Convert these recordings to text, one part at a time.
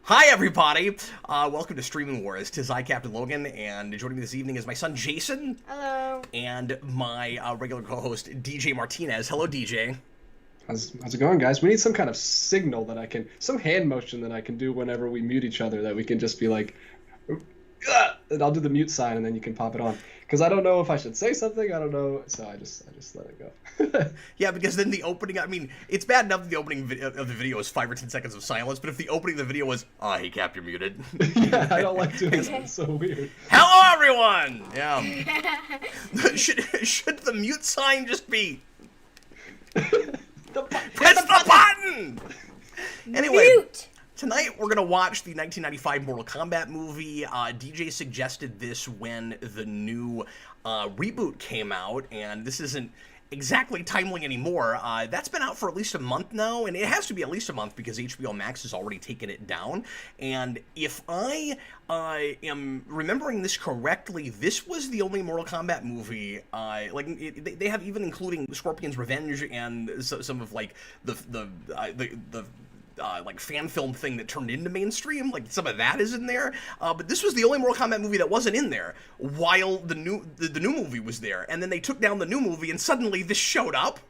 Hi, everybody. Welcome to Streaming Wars. 'Tis I, Captain Logan, and joining me this evening is my son, Jayson. Hello. And my regular co-host, DJ Martinez. Hello, DJ. How's it going, guys? We need some kind of signal that some hand motion that I can do whenever we mute each other, that we can just be like, "Ugh," and I'll do the mute sign, and then you can pop it on. Because I don't know if I should say something. I don't know, so I just let it go. Yeah, because then the opening, I mean, it's bad enough that the opening of the video is 5 or 10 seconds of silence, but if the opening of the video was, hey, Cap, you're muted. Yeah, I don't like doing that. It's so weird. Hello, everyone! Yeah. should the mute sign just be... Press the button! Anyway, Mute. Tonight we're gonna watch the 1995 Mortal Kombat movie. DJ suggested this when the new reboot came out, and this isn't exactly timely anymore. That's been out for at least a month now, and it has to be at least a month because HBO Max has already taken it down. And if I am remembering this correctly, this was the only Mortal Kombat movie. They have even including Scorpion's Revenge and some of like the like fan film thing that turned into mainstream, like some of that is in there, but this was the only Mortal Kombat movie that wasn't in there while the new movie was there, and then they took down the new movie and suddenly this showed up.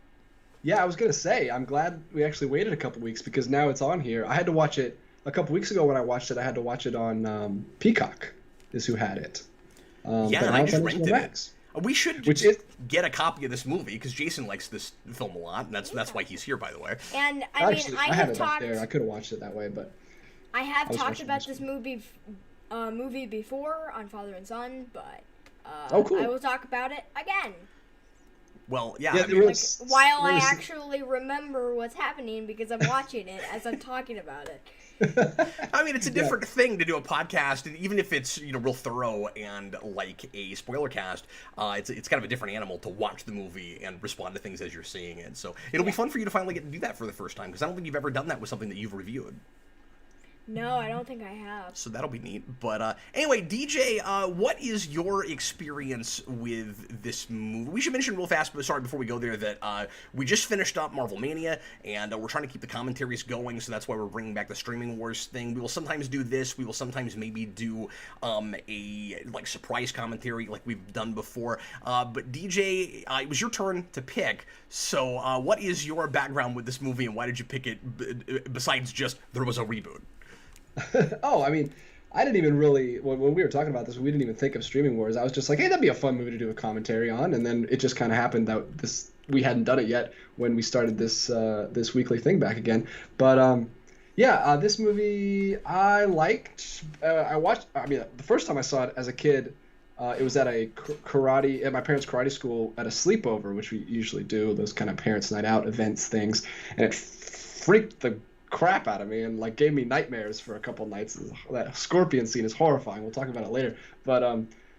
Yeah, I was gonna say, I'm glad we actually waited a couple weeks because now it's on here. I had to watch it a couple weeks ago when I watched it. I had to watch it on Peacock is who had it. Yeah, and I just rented it. We should get a copy of this movie because Jayson likes this film a lot, and that's why he's here, by the way. And I have it up there. I could have watched it that way, but I have talked about this movie before on Father and Son, but oh, cool. I will talk about it again. Well, yeah. I mean, while I actually remember what's happening because I'm watching it as I'm talking about it. I mean, it's a different thing to do a podcast, and even if it's real thorough and like a spoiler cast, it's kind of a different animal to watch the movie and respond to things as you're seeing it. So it'll be fun for you to finally get to do that for the first time because I don't think you've ever done that with something that you've reviewed. No, I don't think I have. So that'll be neat. But anyway, DJ, what is your experience with this movie? We should mention real fast, but sorry, before we go there, that we just finished up Marvel Mania, and we're trying to keep the commentaries going, so that's why we're bringing back the Streaming Wars thing. We will sometimes do this. We will sometimes maybe do a surprise commentary like we've done before. But DJ, it was your turn to pick. So what is your background with this movie, and why did you pick it besides just there was a reboot? Oh, I mean, I didn't even really, when we were talking about this, we didn't even think of Streaming Wars. I was just like, hey, that'd be a fun movie to do a commentary on, and then it just kind of happened that we hadn't done it yet when we started this weekly thing back again. But this movie I liked. I watched. I mean, the first time I saw it as a kid, it was at my parents' karate school at a sleepover, which we usually do, those kind of parents' night out events things, and it freaked the crap out of me and like gave me nightmares for a couple nights. That scorpion scene is horrifying. We'll talk about it later. But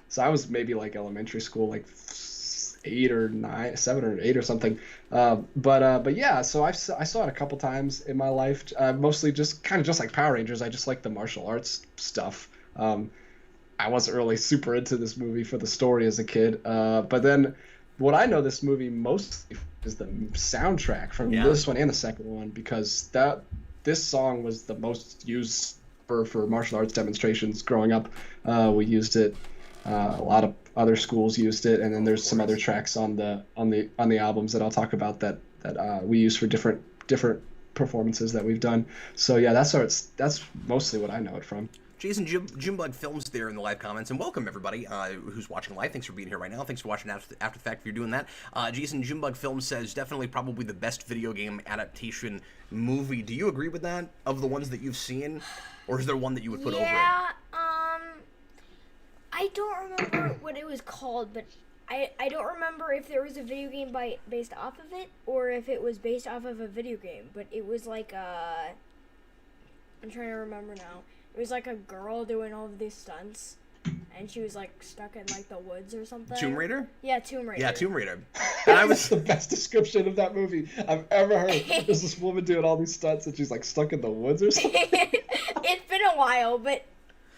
so I was maybe like elementary school, like 7 or 8 or something. But yeah, so I saw it a couple times in my life. Mostly just like Power Rangers. I just like the martial arts stuff. I wasn't really super into this movie for the story as a kid. But then what I know this movie mostly is the soundtrack from this one and the second one, because this song was the most used for martial arts demonstrations growing up. We used it. A lot of other schools used it, and then there's some other tracks on the albums that I'll talk about that we use for different performances that we've done. So yeah, that's mostly what I know it from. Jayson Jimbug Films there in the live comments, and welcome everybody who's watching live. Thanks for being here right now. Thanks for watching after the fact if you're doing that. Jayson Jimbug Films says definitely probably the best video game adaptation movie. Do you agree with that of the ones that you've seen, or is there one that you would put over it? Yeah, I don't remember what it was called, but I don't remember if there was a video game based off of it or if it was based off of a video game. But it was like I'm trying to remember now. It was like a girl doing all of these stunts, and she was like stuck in like the woods or something. Tomb Raider? Yeah, Tomb Raider. Yeah, Tomb Raider. And I was the best description of that movie I've ever heard. There's this woman doing all these stunts, and she's like stuck in the woods or something. It's been a while, but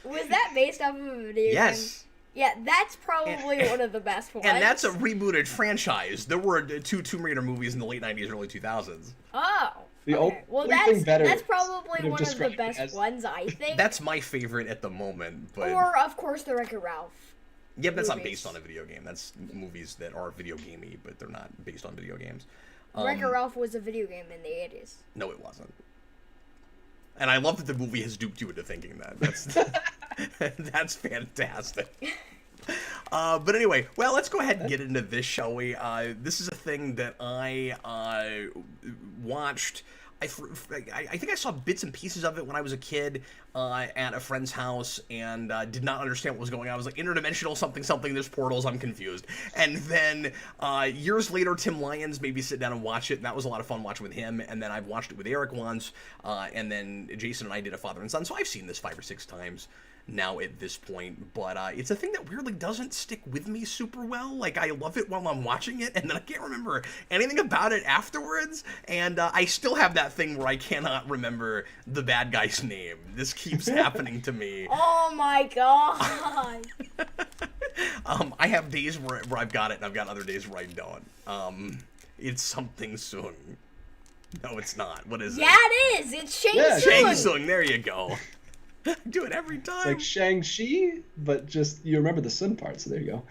was that based off of a video game? Yes. Yeah, that's probably one of the best ones. And that's a rebooted franchise. There were 2 Tomb Raider movies in the late 90s, early 2000s. Oh. The Okay. Well, only thing better that's could probably have one of the described it best as- ones, I think. That's my favorite at the moment, but Or, of course, the Wreck-It Ralph. yeah, but that's not movies. based on a video game. That's movies that are video gamey, but they're not based on video games. Wreck-It Ralph was a video game in the 80s. No, it wasn't. And I love that the movie has duped you into thinking that. That's that's fantastic. But anyway, well, let's go ahead and get into this, shall we? This is a thing that I watched. I think I saw bits and pieces of it when I was a kid at a friend's house and did not understand what was going on. I was like, interdimensional something, there's portals, I'm confused. And then years later, Tim Lyons made me sit down and watch it, and that was a lot of fun watching with him. And then I've watched it with Eric once, and then Jayson and I did a father and son, so I've seen this 5 or 6 times now at this point, but it's a thing that weirdly doesn't stick with me super well. Like, I love it while I'm watching it, and then I can't remember anything about it afterwards, and I still have that thing where I cannot remember the bad guy's name. This keeps happening to me. Oh my god! I have days where I've got it, and I've got other days where I don't. It's something Sung. No, it's not. What is it? Yeah, it is! It's Shang Yeah, Tsung! Shang Tsung, there you go. I do it every time. Like Shang-Chi, but just you remember the Sun part, so there you go.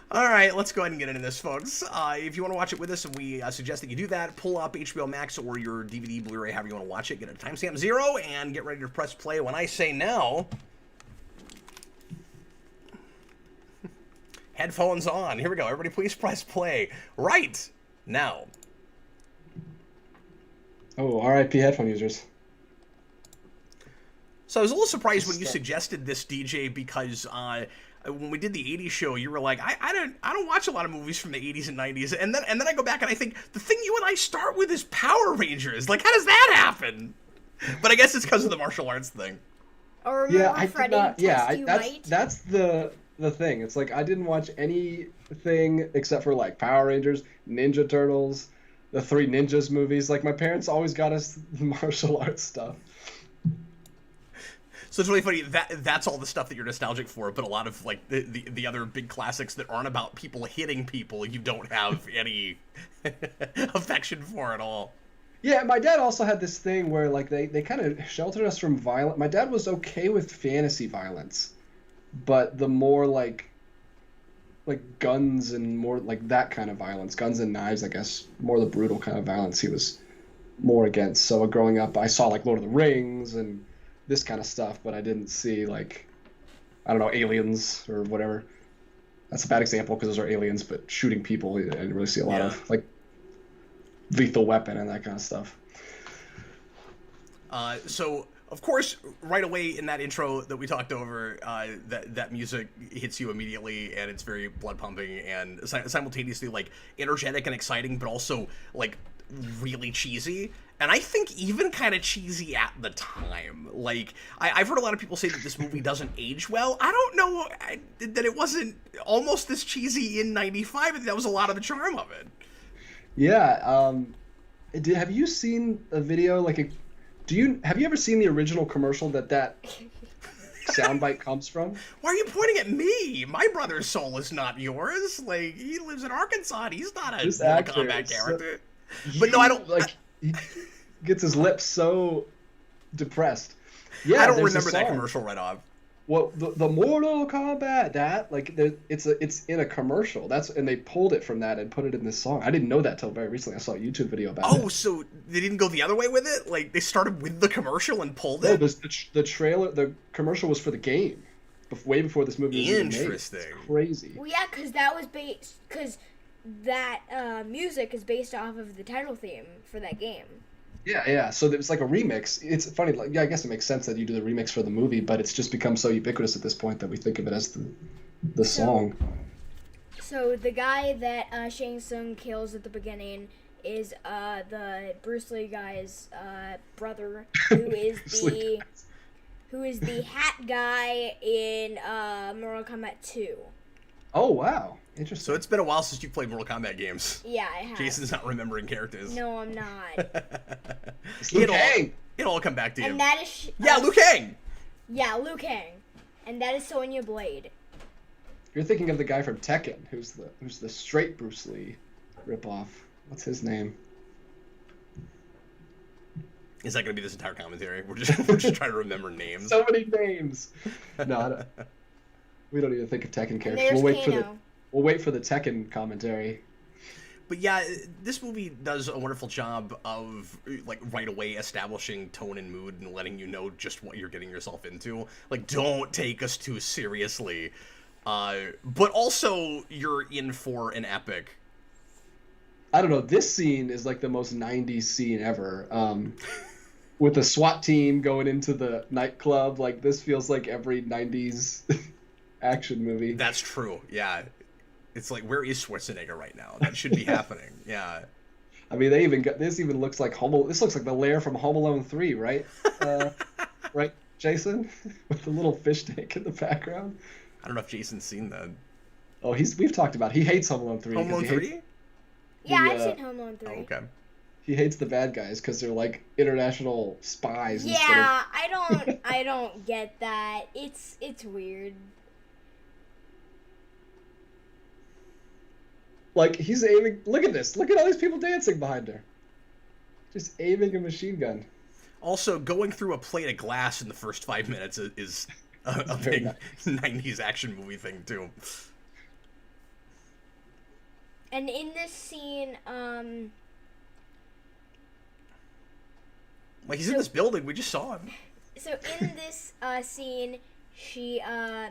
All right, let's go ahead and get into this, folks. If you want to watch it with us, and we suggest that you do that, pull up HBO Max or your DVD, Blu-ray, however you want to watch it. Get a timestamp 0 and get ready to press play. When I say now, headphones on. Here we go. Everybody, please press play right now. Oh, R.I.P. headphone users. So I was a little surprised when you suggested this, DJ, because when we did the 80s show, you were like, I don't watch a lot of movies from the 80s and 90s. And then I go back and I think, the thing you and I start with is Power Rangers. Like, how does that happen? But I guess it's because of the martial arts thing. Or remember Yeah, I did Freddy not. Yeah, Test You that's Might? that's the thing. It's like I didn't watch anything except for like Power Rangers, Ninja Turtles, the Three Ninjas movies. Like my parents always got us martial arts stuff. So it's really funny that's all the stuff that you're nostalgic for, but a lot of like the other big classics that aren't about people hitting people, you don't have any affection for at all. Yeah, my dad also had this thing where like they kind of sheltered us from violence. My dad was okay with fantasy violence, but the more like guns and more like that kind of violence, guns and knives, I guess, more the brutal kind of violence he was more against. So growing up, I saw like Lord of the Rings and this kind of stuff, but I didn't see like, I don't know, aliens or whatever. That's a bad example because those are aliens, but shooting people, I didn't really see a lot of like Lethal Weapon and that kind of stuff. So of course, right away in that intro that we talked over, that music hits you immediately, and it's very blood pumping and simultaneously like energetic and exciting, but also like really cheesy. And I think even kind of cheesy at the time. Like, I've heard a lot of people say that this movie doesn't age well. I don't know that it wasn't almost this cheesy in '95. I think that was a lot of the charm of it. Yeah. Have you seen a video like a? Have you ever seen the original commercial that soundbite comes from? Why are you pointing at me? My brother's soul is not yours. Like, he lives in Arkansas. He's not a Mortal Kombat character. But no, I don't like. He gets his lips so depressed. Yeah, I don't remember that commercial right off. Well, the Mortal Kombat, that like it's in a commercial. And they pulled it from that and put it in this song. I didn't know that till very recently. I saw a YouTube video about it. Oh, so they didn't go the other way with it? Like they started with the commercial and pulled No, it? the trailer, the commercial was for the game, way before this movie was even made. Interesting. It's crazy. Well, yeah, because that was because that music is based off of the title theme for that game. Yeah. So it was like a remix. It's funny. Like, yeah, I guess it makes sense that you do the remix for the movie, but it's just become so ubiquitous at this point that we think of it as the song. So the guy that Shang Tsung kills at the beginning is the Bruce Lee guy's brother, who is the hat guy in Mortal Kombat 2. Oh wow, interesting. So it's been a while since you played Mortal Kombat games. Yeah, I have. Jason's not remembering characters. No, I'm not. Liu Kang. It'll all come back to you. And that is Liu Kang! Yeah, Liu Kang. And that is Sonya Blade. You're thinking of the guy from Tekken, who's the straight Bruce Lee ripoff. What's his name? Is that going to be this entire commentary? We're just trying to remember names. So many names. No, we don't even think of Tekken And characters. there's We'll wait for the Tekken commentary. But yeah, this movie does a wonderful job of, like, right away establishing tone and mood and letting you know just what you're getting yourself into. Like, don't take us too seriously. But also, you're in for an epic. I don't know. This scene is like the most 90s scene ever. With the SWAT team going into the nightclub. Like, this feels like every 90s action movie. That's true, yeah. It's like, where is Schwarzenegger right now? That should be happening. Yeah. I mean, this even looks like this looks like the lair from Home Alone 3, right? Right, Jayson? With the little fish tank in the background. I don't know if Jason's seen that. Oh, we've talked about he hates Home Alone 3. Home Alone 3? Yeah, I've seen Home Alone 3. Oh, okay. He hates the bad guys because they're like international spies. Yeah, I don't get that. It's weird. Like, he's aiming. Look at this. Look at all these people dancing behind her. Just aiming a machine gun. Also, going through a plate of glass in the first 5 minutes is a big nice. 90s action movie thing, too. And in this scene, Like, he's in this building. We just saw him. so in this scene, she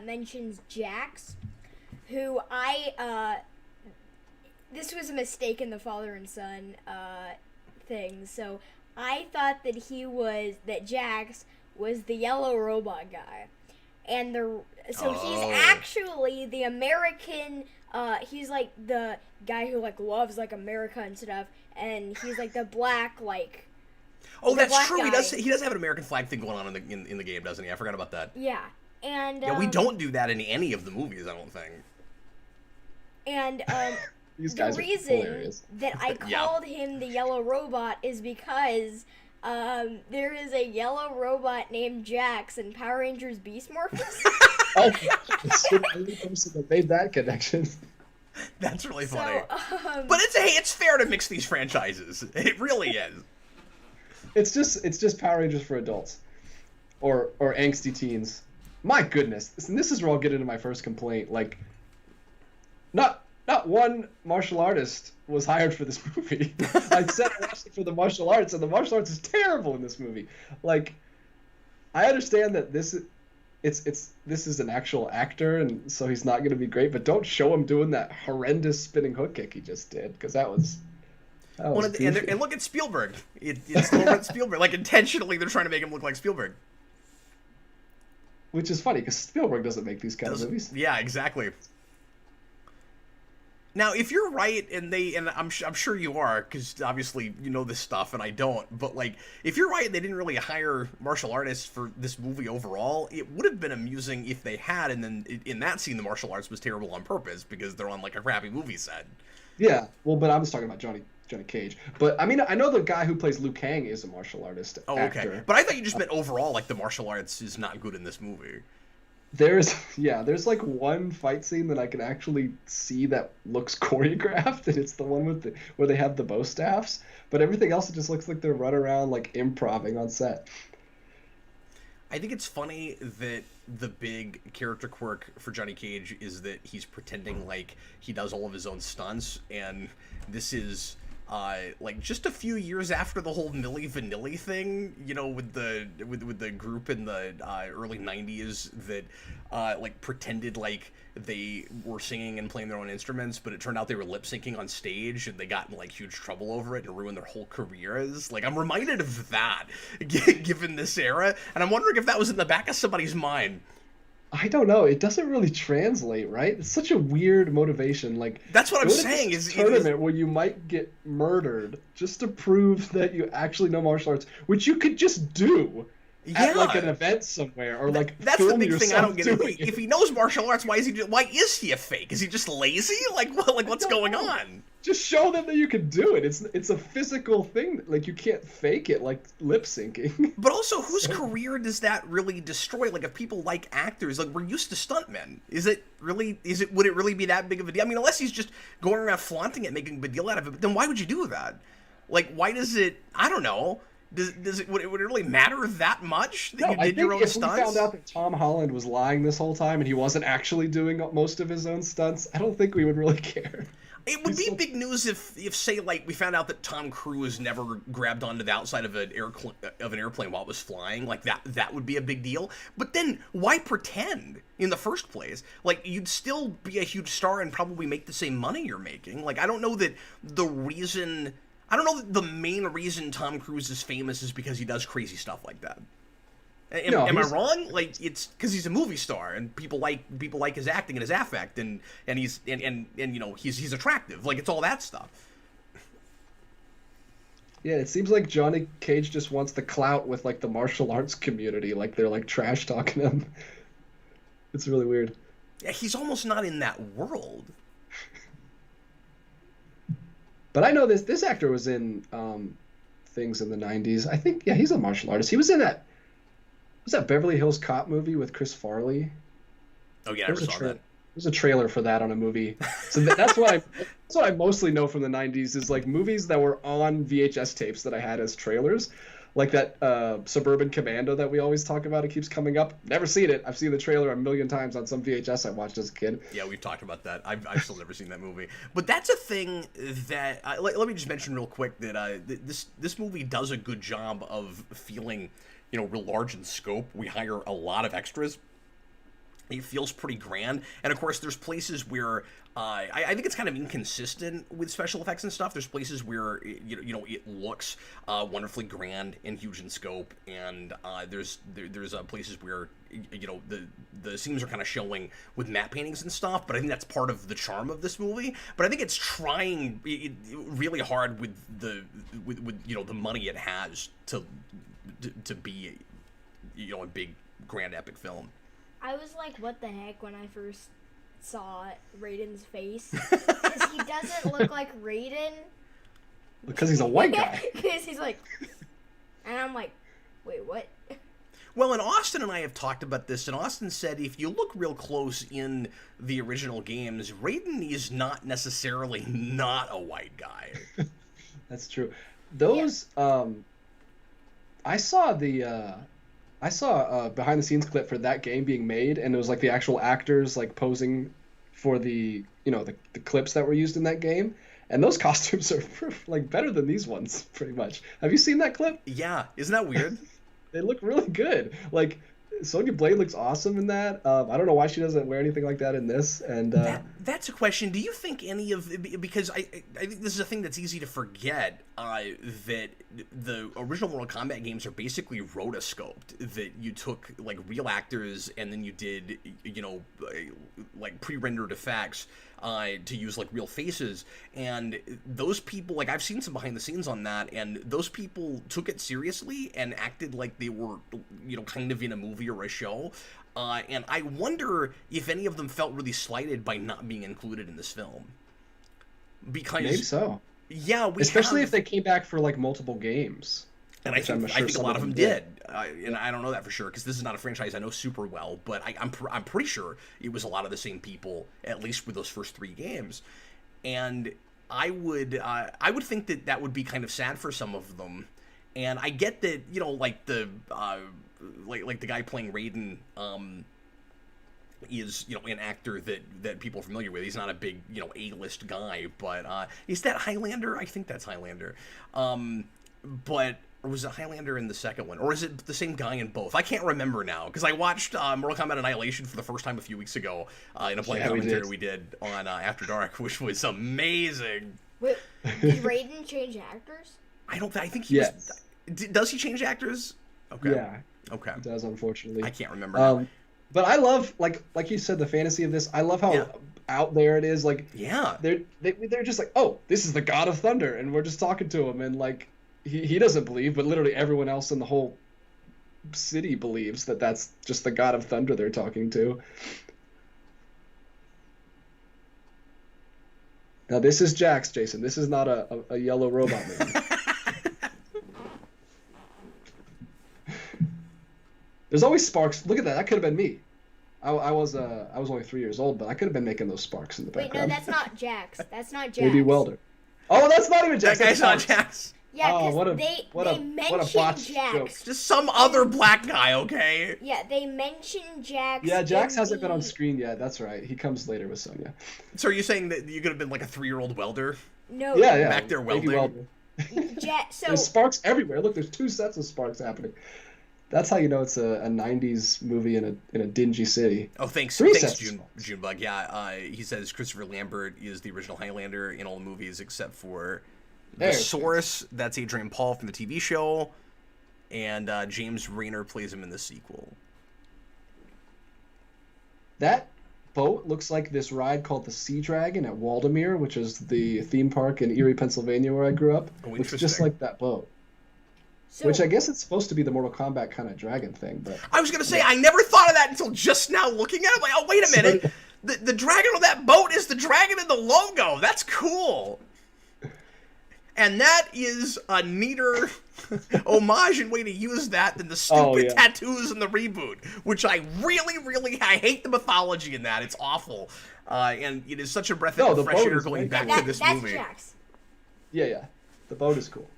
mentions Jax, who this was a mistake in the father and son thing. So I thought that Jax was the yellow robot guy, and he's actually the American. He's like the guy who like loves like America and stuff, and he's like the black like. Oh, the that's black true. guy. He does have an American flag thing going on in the game, doesn't he? I forgot about that. Yeah, and Yeah, we don't do that in any of the movies, I don't think. And These the guys are reason hilarious. that I Yeah. called him the yellow robot is because there is a yellow robot named Jax in Power Rangers Beast Morphers. Oh, the only person that made that connection. That's really funny. So, But it's fair to mix these franchises. It really is. It's just Power Rangers for adults, or angsty teens. My goodness, and this is where I'll get into my first complaint. Like, not one martial artist was hired for this movie. I said I watched it for the martial arts, and the martial arts is terrible in this movie. Like, I understand that this is an actual actor, and so he's not going to be great. But don't show him doing that horrendous spinning hook kick he just did, because that was. And look at Spielberg. It's still at Spielberg. Like, intentionally, they're trying to make him look like Spielberg. Which is funny, because Spielberg doesn't make these kind of movies. Yeah, exactly. Now, if you're right, and I'm sure you are, because obviously you know this stuff, and I don't. But like, if you're right, they didn't really hire martial artists for this movie overall. It would have been amusing if they had, and then in that scene, the martial arts was terrible on purpose because they're on like a crappy movie set. Yeah, well, but I was talking about Johnny Cage. But I mean, I know the guy who plays Liu Kang is a martial artist. Oh, actor. okay. But I thought you just meant overall, like the martial arts is not good in this movie. There's like one fight scene that I can actually see that looks choreographed, and it's the one where they have the bow staffs. But everything else, it just looks like they're running around like improvising on set. I think it's funny that the big character quirk for Johnny Cage is that he's pretending like he does all of his own stunts, and this is like just a few years after the whole Milli Vanilli thing, you know, with the group in the early 90s that like pretended like they were singing and playing their own instruments, but it turned out they were lip syncing on stage, and they got in like huge trouble over it and ruined their whole careers. Like, I'm reminded of that given this era, and I'm wondering if that was in the back of somebody's mind. I don't know. It doesn't really translate, right? It's such a weird motivation. Like, that's what I'm go to saying. this Is tournament where you might get murdered just to prove that you actually know martial arts, which you could just do at like an event somewhere, or like that's film the big thing I don't get. doing If he knows martial arts, why is he a fake? Is he just lazy? Like what's going on? Just show them that you can do it. It's a physical thing. Like, you can't fake it like lip syncing. But also, whose career does that really destroy? Like, if people like actors, like, we're used to stuntmen. Would it really be that big of a deal? I mean, unless he's just going around flaunting it, making a big deal out of it, but then why would you do that? Like, why does it, I don't know. would it really matter that much that No, you I did your think own if we stunts? found out that Tom Holland was lying this whole time and he wasn't actually doing most of his own stunts, I don't think we would really care. It would be big news if say like we found out that Tom Cruise never grabbed onto the outside of an airplane while it was flying. Like that would be a big deal. But then why pretend in the first place? Like you'd still be a huge star and probably make the same money you're making. Like I don't know that the main reason Tom Cruise is famous is because he does crazy stuff like that. Am I wrong? Like it's because he's a movie star and people like his acting and his affect and he's he's attractive. Like it's all that stuff. Yeah, it seems like Johnny Cage just wants the clout with like the martial arts community. Like they're like trash talking him. It's really weird. Yeah, he's almost not in that world. But I know this actor was in things in the 90s. I think he's a martial artist. He was in that. Was that Beverly Hills Cop movie with Chris Farley? Oh yeah, I never saw that. There's a trailer for that on a movie. So that's what I mostly know from the 90s is like movies that were on VHS tapes that I had as trailers. Like that Suburban Commando that we always talk about. It keeps coming up. Never seen it. I've seen the trailer a million times on some VHS I watched as a kid. Yeah, we've talked about that. I've still never seen that movie. But that's a thing that let me just mention real quick that this movie does a good job of feeling real large in scope. We hire a lot of extras. It feels pretty grand, and of course, there's places where I think it's kind of inconsistent with special effects and stuff. There's places where it looks wonderfully grand and huge in scope, and there's places where the seams are kind of showing with matte paintings and stuff. But I think that's part of the charm of this movie. But I think it's trying really hard with the money it has to be a big grand epic film. I was like, what the heck when I first saw Raiden's face. Because he doesn't look like Raiden. Because he's a white guy. Because he's like... And I'm like, wait, what? Well, and Austin and I have talked about this, and Austin said if you look real close in the original games, Raiden is not necessarily not a white guy. That's true. Those... I saw a behind the scenes clip for that game being made, and it was like the actual actors like posing for the the clips that were used in that game, and those costumes are like better than these ones pretty much. Have you seen that clip? Yeah, isn't that weird? They look really good. Like Sonya Blade looks awesome in that. I don't know why she doesn't wear anything like that in this. And that's a question. Do you think any of because I think this is a thing that's easy to forget that the original Mortal Kombat games are basically rotoscoped. That you took like real actors and then you did like pre-rendered effects to use like real faces, and those people, like I've seen some behind the scenes on that, and those people took it seriously and acted like they were kind of in a movie or a show, and I wonder if any of them felt really slighted by not being included in this film. Because maybe so. Yeah, especially if they came back for like multiple games. And I think a lot of them did. And I don't know that for sure because this is not a franchise I know super well, but I'm pretty sure it was a lot of the same people, at least with those first 3 games. And I would think that would be kind of sad for some of them. And I get that like the like the guy playing Raiden is an actor that people are familiar with. He's not a big A-list guy, but is that Highlander? I think that's Highlander. But or was it Highlander in the second one? Or is it the same guy in both? I can't remember now, because I watched Mortal Kombat Annihilation for the first time a few weeks ago in a playing commentary we did on After Dark, which was amazing. Wait, did Raiden change actors? I think he was... Does he change actors? Okay. Yeah. Okay. He does, unfortunately. I can't remember now. But I love, like you said, the fantasy of this. I love how out there it is. Like, they're just like, oh, this is the God of Thunder, and we're just talking to him, and like, he doesn't believe, but literally everyone else in the whole city believes that that's just the God of Thunder they're talking to. Now this is Jax, Jayson. This is not a yellow robot man. There's always sparks. Look at that. That could have been me. I was only 3 years old, but I could have been making those sparks in the background. Wait, no, that's not Jax. That's not Jax. Maybe Welder. Oh, that's not even Jax. That guy's not Jax. Yeah, Oh, because what they a mentioned botched Jax. joke. Just some other black guy, okay? Yeah, they mentioned Jax. Yeah, Jax in hasn't been on the- screen yet. That's right. He comes later with Sonya. So are you saying that you could have been like a 3-year-old welder? No. Yeah. Back there Baby welding. So There's sparks everywhere. Look, there's 2 sets of sparks happening. That's how you know it's a 90s movie in a dingy city. Oh, thanks, 3 thanks, sets. Junebug. Yeah, he says Christopher Lambert is the original Highlander in all the movies except for the There. source. That's Adrian Paul from the TV show, and James Rayner plays him in the sequel. That boat looks like this ride called the Sea Dragon at Waldemere, which is the theme park in Erie, Pennsylvania, where I grew up. Oh, Looks just interesting. like that boat. So, Which I guess it's supposed to be the Mortal Kombat kind of dragon thing, but I was gonna say I never thought of that until just now looking at it. Like, oh wait a minute, the dragon on that boat is the dragon in the logo. That's cool. And that is a neater homage and way to use that than the stupid tattoos in the reboot, which I really I hate the mythology in that. It's awful, and it is such a breath of fresh air going back to this that's movie. Jax. yeah. The boat is cool.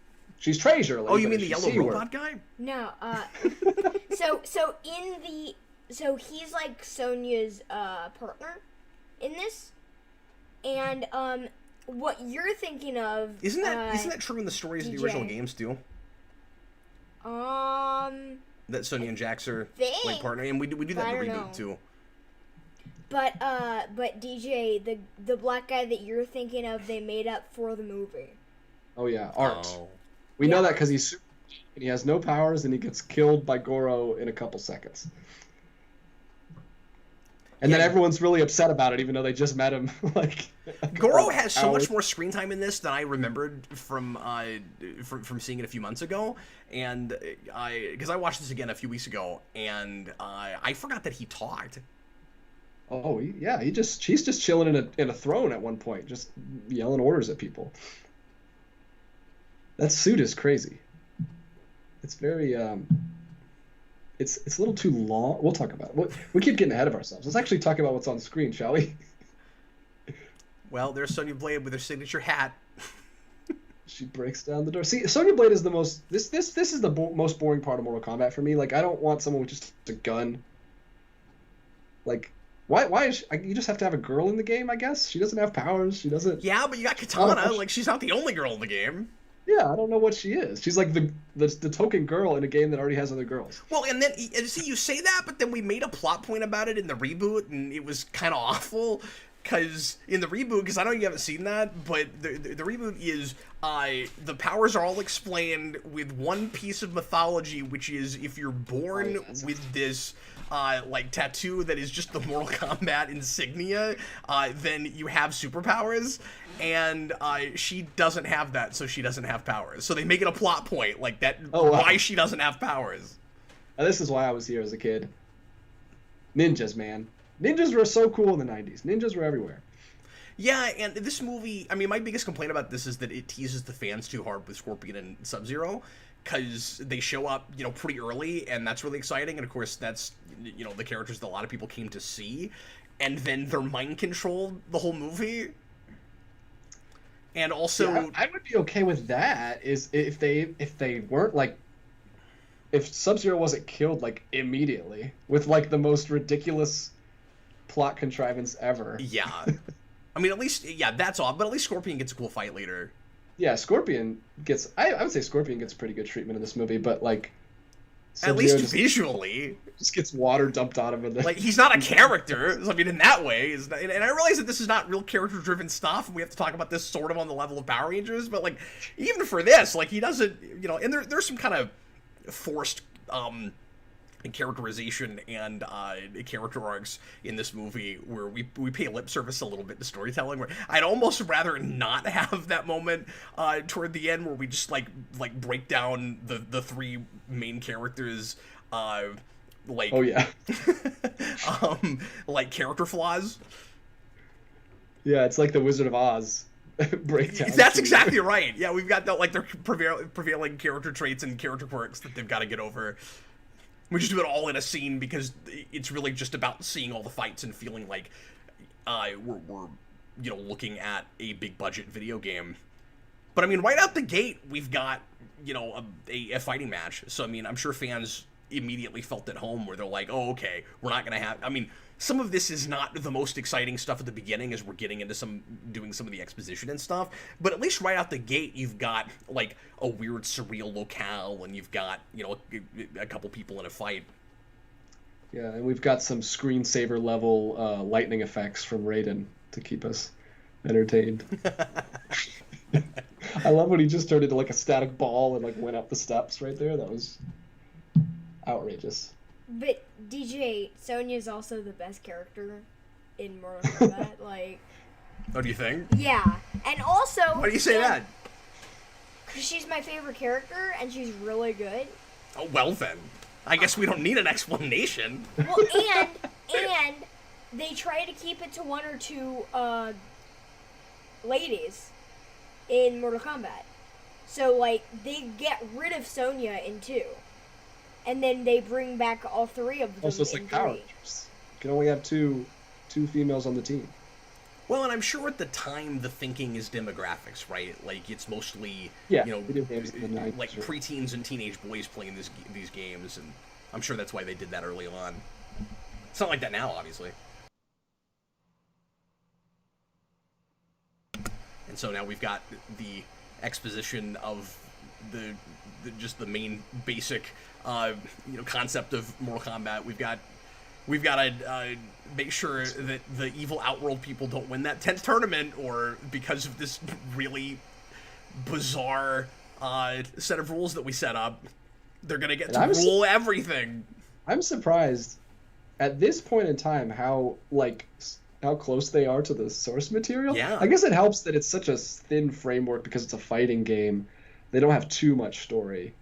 She's treasure. Oh, you mean the yellow robot guy? No, so he's like Sonya's partner in this, and what you're thinking of Isn't that true in the stories of the original games too? That Sonya and Jax are like partner, and we do that in the reboot too. But DJ, the black guy that you're thinking of, they made up for the movie. Oh yeah, Art. Oh. We know that because he's super, and he has no powers, and he gets killed by Goro in a couple seconds. And then everyone's really upset about it, even though they just met him. Like Goro has so much more screen time in this than I remembered from seeing it a few months ago, and because I watched this again a few weeks ago, and I forgot that he talked. Oh yeah, he's just chilling in a throne at one point, just yelling orders at people. That suit is crazy. It's very it's a little too long. We'll talk about it. We keep getting ahead of ourselves. Let's actually talk about what's on screen, shall we? Well, there's Sonya Blade with her signature hat. She breaks down the door. See, Sonya Blade is the most. This is the most boring part of Mortal Kombat for me. Like, I don't want someone with just a gun. Like, why is you just have to have a girl in the game? I guess she doesn't have powers. She doesn't. Yeah, but you got Katana. Like, she's not the only girl in the game. Yeah, I don't know what she is. She's like the token girl in a game that already has other girls. Well, and then see, you say that, but then we made a plot point about it in the reboot, and it was kind of awful. Because in the reboot, because I know you haven't seen that, but the reboot is the powers are all explained with one piece of mythology, which is if you're born with this like tattoo that is just the Mortal Kombat insignia, then you have superpowers. And she doesn't have that, so she doesn't have powers. So they make it a plot point, like that, why she doesn't have powers. Now, this is why I was here as a kid. Ninjas, man. Ninjas were so cool in the 90s. Ninjas were everywhere. Yeah, and this movie, I mean, my biggest complaint about this is that it teases the fans too hard with Scorpion and Sub-Zero, because they show up, pretty early, and that's really exciting, and of course that's, the characters that a lot of people came to see, and then they're mind-controlled the whole movie. And also, yeah, I would be okay with that. Is if they weren't like, if Sub-Zero wasn't killed like immediately with like the most ridiculous plot contrivance ever. Yeah, I mean, at least that's all. But at least Scorpion gets a cool fight later. Yeah, Scorpion gets. I would say Scorpion gets pretty good treatment in this movie, but like, at least visually, just gets water dumped on him. Like, he's not a character. I mean, in that way, and I realize that this is not real character-driven stuff, and we have to talk about this sort of on the level of Power Rangers, but, like, even for this, like, he doesn't, and there's some kind of forced, characterization and character arcs in this movie where we pay lip service a little bit to storytelling, where I'd almost rather not have that moment toward the end where we just like break down the three main characters like oh yeah like character flaws. Yeah, it's like the Wizard of Oz breakdown. That's exactly right. Yeah, we've got their prevailing character traits and character quirks that they've got to get over. We just do it all in a scene because it's really just about seeing all the fights and feeling like we're looking at a big budget video game. But I mean, right out the gate, we've got, you know, a fighting match. So I mean, I'm sure fans immediately felt at home where they're like, oh, okay, we're not gonna have. I mean, some of this is not the most exciting stuff at the beginning as we're getting into doing some of the exposition and stuff. But at least right out the gate, you've got like a weird surreal locale, and you've got, you know, a couple people in a fight. Yeah, and we've got some screensaver level lightning effects from Raiden to keep us entertained. I love when he just turned into like a static ball and like went up the steps right there. That was outrageous. But DJ, Sonya's also the best character in Mortal Kombat. Like, Oh, do you think? yeah, and also. Why do you say that? Because she's my favorite character and she's really good. Oh, well then. I guess we don't need an explanation. Well, and they try to keep it to one or two ladies in Mortal Kombat. So, like, they get rid of Sonya in 2. And then they bring back all 3 of them Also, it's in like Power 3. Rangers. You can only have two females on the team. Well, and I'm sure at the time the thinking is demographics, right? Like, it's mostly, Yeah, you know, video games in the 90s, like right. preteens and teenage boys playing these games, and I'm sure that's why they did that early on. It's not like that now, obviously. And so now we've got the exposition of just the main basic, you know, concept of Mortal Kombat. We've got to make sure that the evil Outworld people don't win that 10th tournament, or because of this really bizarre set of rules that we set up, they're gonna get to rule everything. I'm surprised at this point in time how close they are to the source material. Yeah. I guess it helps that it's such a thin framework because it's a fighting game. They don't have too much story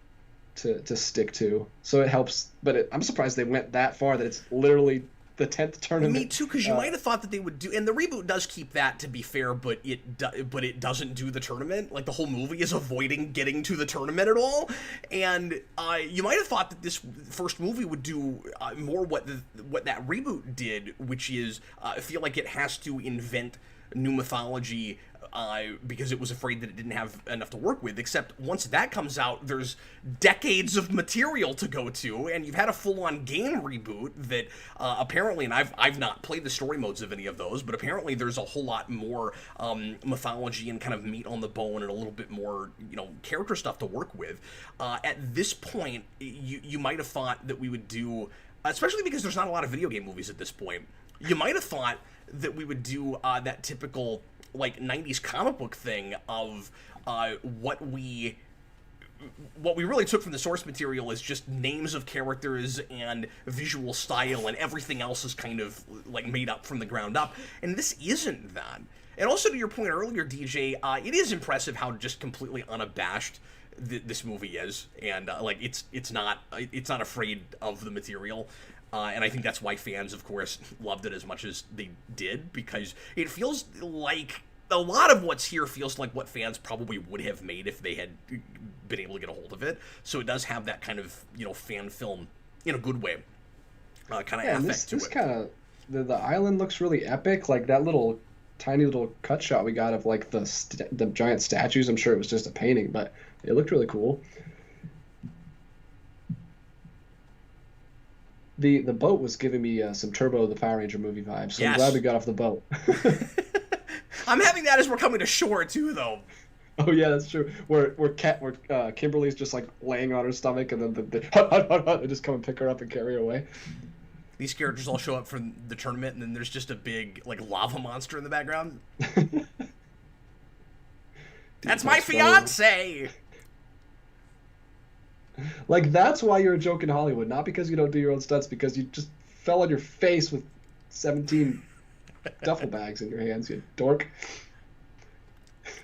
to stick to, so it helps. But I'm surprised they went that far, that it's literally the 10th tournament. Me too, because you might have thought that they would do, and the reboot does keep that, to be fair, but it doesn't do the tournament. Like, the whole movie is avoiding getting to the tournament at all, and you might have thought that this first movie would do more what that reboot did, which is feel like it has to invent new mythology because it was afraid that it didn't have enough to work with. Except once that comes out, there's decades of material to go to, and you've had a full-on game reboot that apparently, and I've not played the story modes of any of those, but apparently there's a whole lot more mythology and kind of meat on the bone and a little bit more, you know, character stuff to work with. At this point, you might have thought that we would do, especially because there's not a lot of video game movies at this point, you might have thought that we would do that typical, like, 90s comic book thing of what we really took from the source material is just names of characters and visual style, and everything else is kind of like made up from the ground up. And this isn't that. And also, to your point earlier, DJ, it is impressive how just completely unabashed this movie is, and like it's not afraid of the material. And I think that's why fans, of course, loved it as much as they did, because it feels like a lot of what's here feels like what fans probably would have made if they had been able to get a hold of it. So it does have that kind of, you know, fan film in a good way kind of affect to this it. Kind of the island looks really epic. Like that little tiny little cut shot we got of like the giant statues. I'm sure it was just a painting, but it looked really cool. The boat was giving me some Turbo the Power Ranger movie vibes, so Yes. I'm glad we got off the boat. I'm having that as we're coming to shore too, though. Oh yeah, that's true. Where Kimberly's just like laying on her stomach, and then they just come and pick her up and carry her away. These characters all show up from the tournament, and then there's just a big, like, lava monster in the background. That's my fiance! Like, that's why you're a joke in Hollywood, not because you don't do your own stunts, because you just fell on your face with 17 duffel bags in your hands, you dork.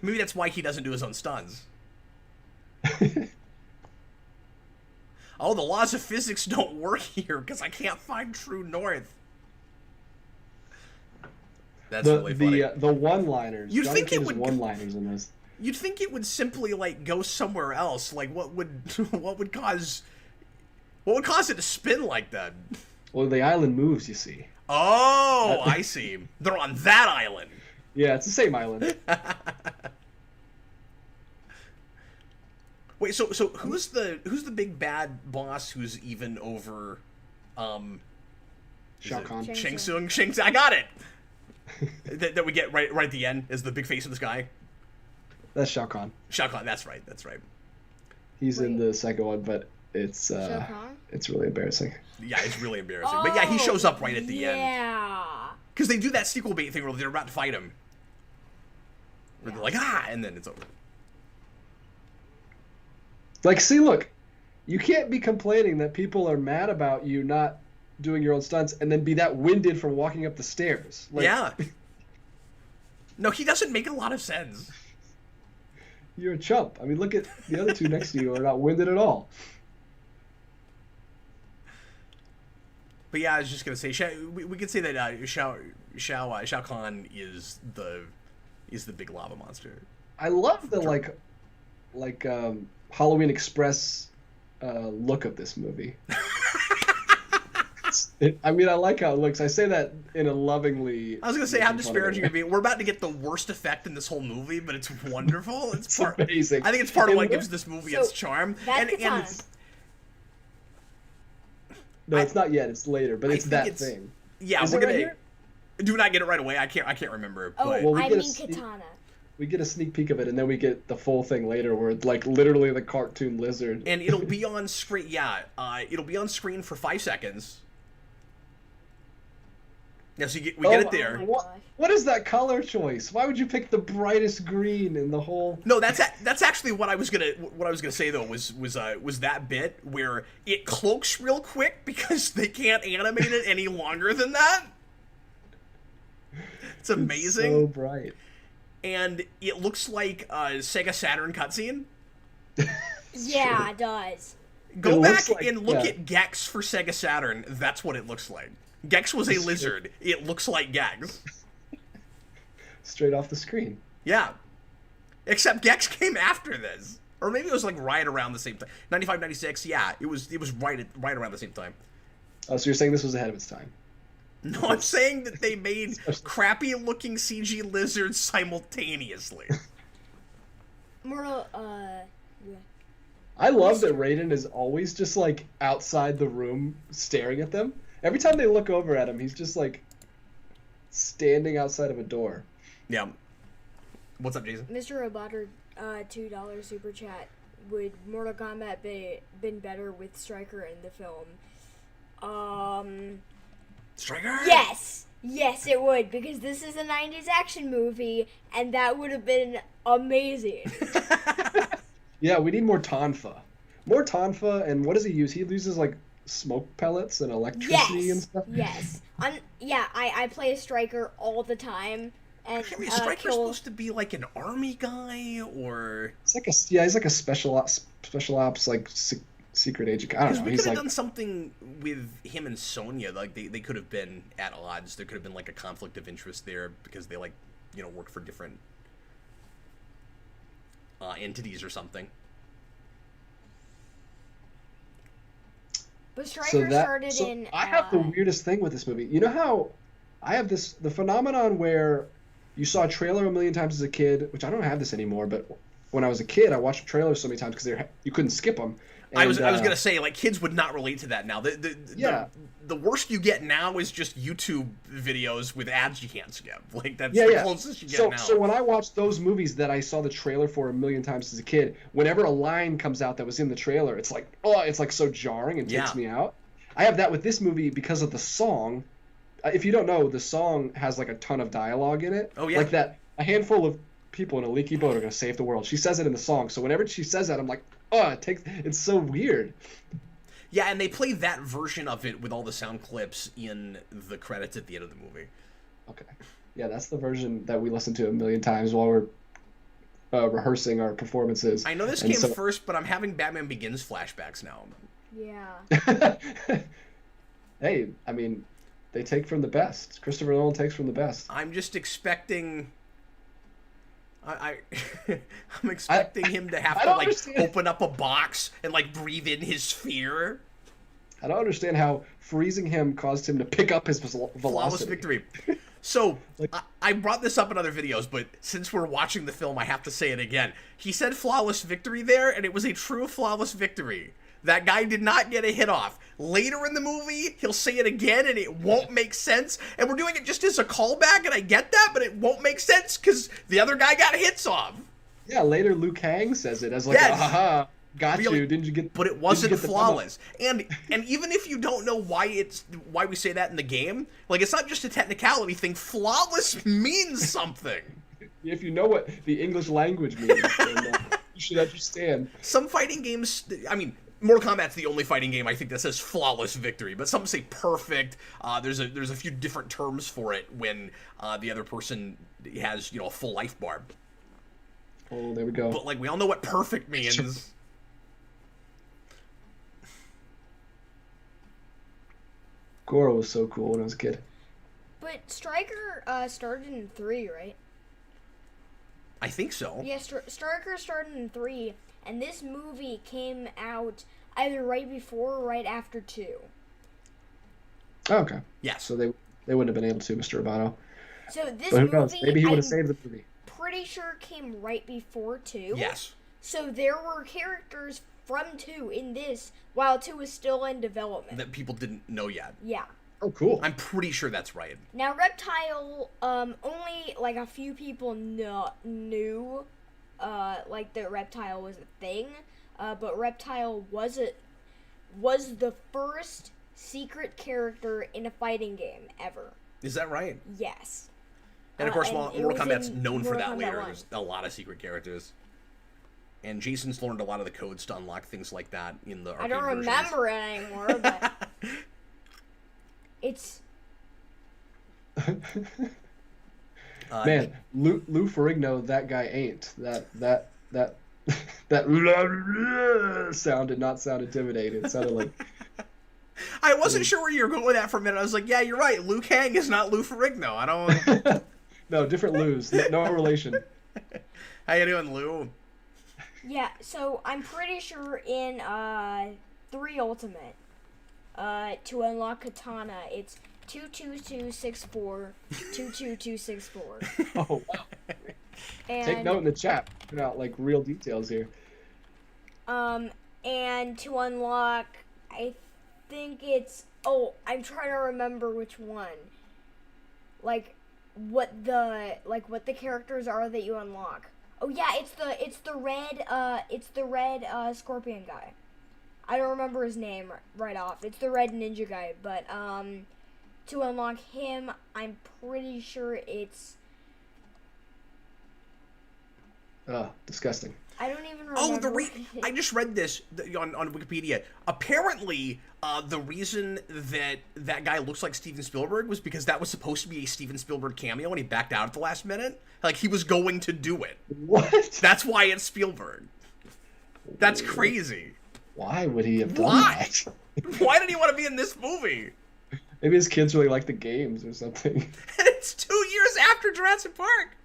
Maybe that's why he doesn't do his own stunts. Oh, the laws of physics don't work here because I can't find true north. That's really funny. The one-liners. You'd Johnny think it Cage's would one-liners in this. You'd think it would simply, like, go somewhere else. Like, what would cause it to spin like that? Well, the island moves, you see. Oh, I see. They're on that island. Yeah, it's the same island. Wait, so who's the big bad boss who's even over Shao Kahn. Shang Shang Tsung? I got it. that we get right at the end is the big face of the sky. That's Shao Kahn. Shao Kahn, that's right. He's in the second one, but it's Shao Kahn? it's really embarrassing. Yeah, it's really embarrassing. But yeah, he shows up right at the end. Yeah. Because they do that sequel bait thing where they're about to fight him. Where they're like, and then it's over. Like, see, look, you can't be complaining that people are mad about you not doing your own stunts and then be that winded from walking up the stairs. Like, Yeah. No, he doesn't make a lot of sense. You're a chump. I mean, look at the other two next to you are not winded at all. But yeah, I was just gonna say, we could say that Shao Kahn is the big lava monster. I love the Halloween Express look of this movie. I mean, I like how it looks. I say that in a lovingly. I was gonna say how disparaging you're being. We're about to get the worst effect in this whole movie, but it's wonderful. It's amazing. I think it's part of what gives this movie its charm. That's No, it's not yet. It's later, but it's that thing. Yeah, we're gonna. Do not get it right away. I can't remember. Oh, but... well, I mean katana. We get a sneak peek of it, and then we get the full thing later, where it's like literally the cartoon lizard. And it'll be on screen. Yeah, it'll be on screen for 5 seconds. Yeah, so we get it there. What is that color choice? Why would you pick the brightest green in the whole? No, that's actually what I was gonna say though was that bit where it cloaks real quick because they can't animate it any longer than that. It's amazing. It's so bright. And it looks like a Sega Saturn cutscene. Yeah, it does. Go back and look at Gex for Sega Saturn. That's what it looks like. Gex was a lizard. It looks like Gex. Straight off the screen. Yeah. Except Gex came after this. Or maybe it was like right around the same time. 95, 96, yeah. It was right around the same time. Oh, so you're saying this was ahead of its time? No, I'm saying that they made crappy looking CG lizards simultaneously. Mortal, I love that Raiden is always just like outside the room staring at them. Every time they look over at him, he's just like standing outside of a door. Yeah. What's up, Jason? Mr. Roboter, $2 super chat. Would Mortal Kombat been better with Stryker in the film? Stryker? Yes! Yes, it would, because this is a 90s action movie, and that would have been amazing. Yeah, we need more Tonfa. More Tonfa, and what does he use? He uses, like, smoke pellets and electricity and stuff? Yes. I play a Stryker all the time. And I mean, is Stryker supposed to be, like, an army guy, or... It's like he's like a special ops, like, secret agent. I don't know. We could have done something with him and Sonya. Like they could have been at odds. There could have been like a conflict of interest there because they work for different entities or something. But Stryker started in. I have the weirdest thing with this movie. You know how I have the phenomenon where you saw a trailer a million times as a kid, which I don't have this anymore, but when I was a kid, I watched trailers so many times because you couldn't skip them. And, I was gonna say, like, kids would not relate to that now. The worst you get now is just YouTube videos with ads you can't skip. Like that's the closest you get now. So when I watched those movies that I saw the trailer for a million times as a kid, whenever a line comes out that was in the trailer, it's like so jarring and takes me out. I have that with this movie because of the song. If you don't know, the song has like a ton of dialogue in it. Oh yeah. Like that, a handful of people in a leaky boat are gonna save the world. She says it in the song. So whenever she says that, I'm like, it's so weird. Yeah, and they play that version of it with all the sound clips in the credits at the end of the movie. Okay. Yeah, that's the version that we listen to a million times while we're rehearsing our performances. I know this came first, but I'm having Batman Begins flashbacks now. Yeah. Hey, I mean, they take from the best. Christopher Nolan takes from the best. I'm just expecting... I'm expecting him to have to, like, open up a box and, like, breathe in his fear. I don't understand how freezing him caused him to pick up his velocity. Flawless victory. So, Like- I brought this up in other videos, but since we're watching the film, I have to say it again. He said flawless victory there, and it was a true flawless victory. That guy did not get a hit off. Later in the movie, he'll say it again, and it won't make sense. And we're doing it just as a callback, and I get that, but it won't make sense because the other guy got hits off. Yeah, later Liu Kang says it as like, Yes. haha, got Really? you. Didn't you get? But it didn't you wasn't get the memo?" flawless. And even if you don't know why we say that in the game, like it's not just a technicality thing. Flawless means something. If you know what the English language means, then you should understand. Some fighting games, I mean, Mortal Kombat's the only fighting game I think that says flawless victory, but some say perfect. There's a few different terms for it when the other person has, a full life bar. Oh, there we go. But like we all know what perfect means. Goro was so cool when I was a kid. But Striker started in 3, right? I think so. Yeah, Striker started in 3, and this movie came out either right before or right after 2. Oh, okay. Yes. So they wouldn't have been able to, Mr. Roboto. So this But who movie, knows? Maybe he would have I'm saved the movie. pretty sure came right before 2. Yes. So there were characters from 2 in this, while 2 was still in development. That people didn't know yet. Yeah. Oh, cool. I'm pretty sure that's right. Now Reptile, only like a few people knew, like that Reptile was a thing. But Reptile was the first secret character in a fighting game ever. Is that right? Yes. And of course, and Mortal it was Kombat's in known for Mortal that Kombat later. 1. There's a lot of secret characters. And Jayson's learned a lot of the codes to unlock things like that in the arcade I don't versions. remember it anymore, but it's Man, Lou Ferrigno, that guy ain't. That sound did not sound intimidating. It sounded like I wasn't sure where you were going with that for a minute. I was like, yeah, you're right. Liu Kang is not Lou Ferrigno. I don't... no, different Lou's. No relation. How you doing, Lou? yeah. So I'm pretty sure in 3 Ultimate, to unlock Katana, it's 22264 22264. Oh wow. And Take note in the chat. Put out like real details here. and to unlock, I think it's, I'm trying to remember which one. Like what the characters are that you unlock. Oh yeah, it's the red scorpion guy. I don't remember his name right off. It's the red ninja guy, but to unlock him, I'm pretty sure it's, Disgusting. I don't even remember. Oh, I just read this on Wikipedia. Apparently, the reason that guy looks like Steven Spielberg was because that was supposed to be a Steven Spielberg cameo, and he backed out at the last minute. Like, he was going to do it. What? That's why it's Spielberg. That's crazy. Why would he have done Why? that? Why did he want to be in this movie? Maybe his kids really like the games or something. And it's 2 years after Jurassic Park.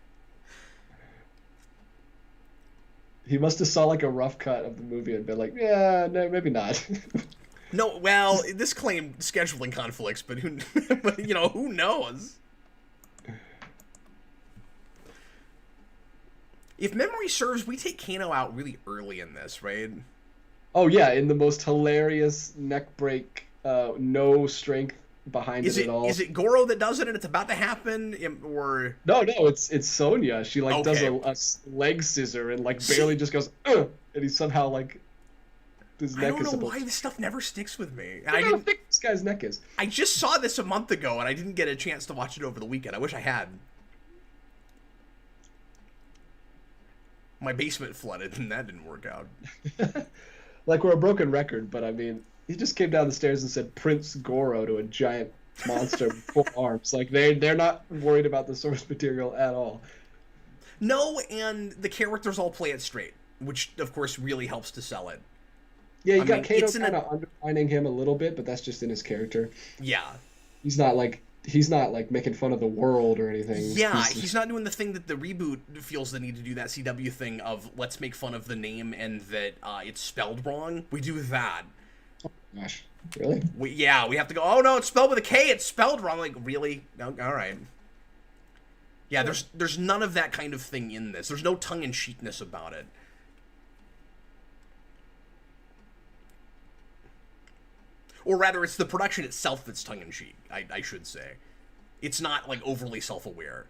He must have saw like a rough cut of the movie and been like, yeah, no, maybe not. No, well, this claimed scheduling conflicts, but who knows? If memory serves, we take Kano out really early in this, right? Oh yeah, in the most hilarious neck break, no strength behind it at all. Is it Goro that does it and it's about to happen, or No, it's Sonya. She like does Okay. a leg scissor and like barely just goes, and he somehow like his I neck don't is know supposed. why this stuff never sticks with me. Look how thick this guy's neck is. I just saw this a month ago and I didn't get a chance to watch it over the weekend. I wish I had. My basement flooded and that didn't work out. Like we're a broken record, but I mean, he just came down the stairs and said Prince Goro to a giant monster with full arms. Like they're not worried about the source material at all. No, and the characters all play it straight, which of course really helps to sell it. Yeah, you I got mean, Kato it's in kind of undermining him a little bit, but that's just in his character. Yeah. He's not like making fun of the world or anything. Yeah, he's not doing the thing that the reboot feels the need to do, that CW thing of let's make fun of the name and that it's spelled wrong. We do that. Gosh, really? We have to go, oh no, it's spelled with a K, it's spelled wrong. Like, really? No, all right. Yeah, there's none of that kind of thing in this. There's no tongue-in-cheekness about it. Or rather, it's the production itself that's tongue-in-cheek, I should say. It's not, like, overly self-aware.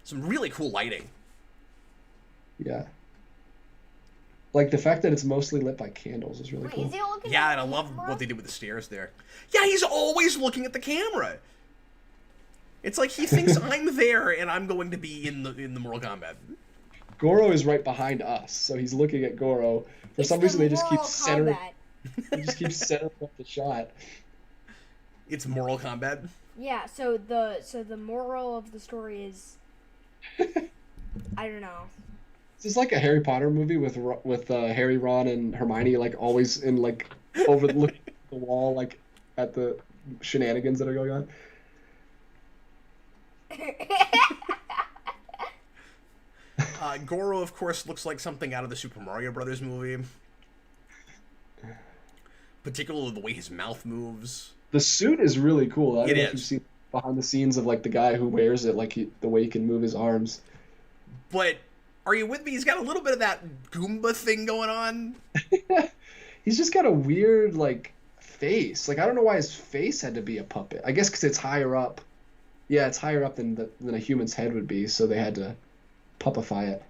Some really cool lighting. Yeah. Like, the fact that it's mostly lit by candles is really cool. Is he looking Yeah, at and I the love camera? what they did with the stairs there. Yeah, he's always looking at the camera. It's like he thinks I'm there and I'm going to be in the Mortal Kombat. Goro is right behind us, so he's looking at Goro. For It's some the reason, they just keep Mortal centering. Kombat. They just keep centering up the shot. It's Mortal Kombat. Yeah, so the moral of the story is, I don't know. This is like a Harry Potter movie with Harry, Ron, and Hermione, like always in like overlooking the wall, like at the shenanigans that are going on. Goro, of course, looks like something out of the Super Mario Brothers movie. Particularly the way his mouth moves. The suit is really cool. I don't know if is. you've seen behind the scenes of like the guy who wears it, like the way he can move his arms. But are you with me? He's got a little bit of that Goomba thing going on. He's just got a weird like face. Like I don't know why his face had to be a puppet. I guess because it's higher up. Yeah, it's higher up than a human's head would be, so they had to puppify it.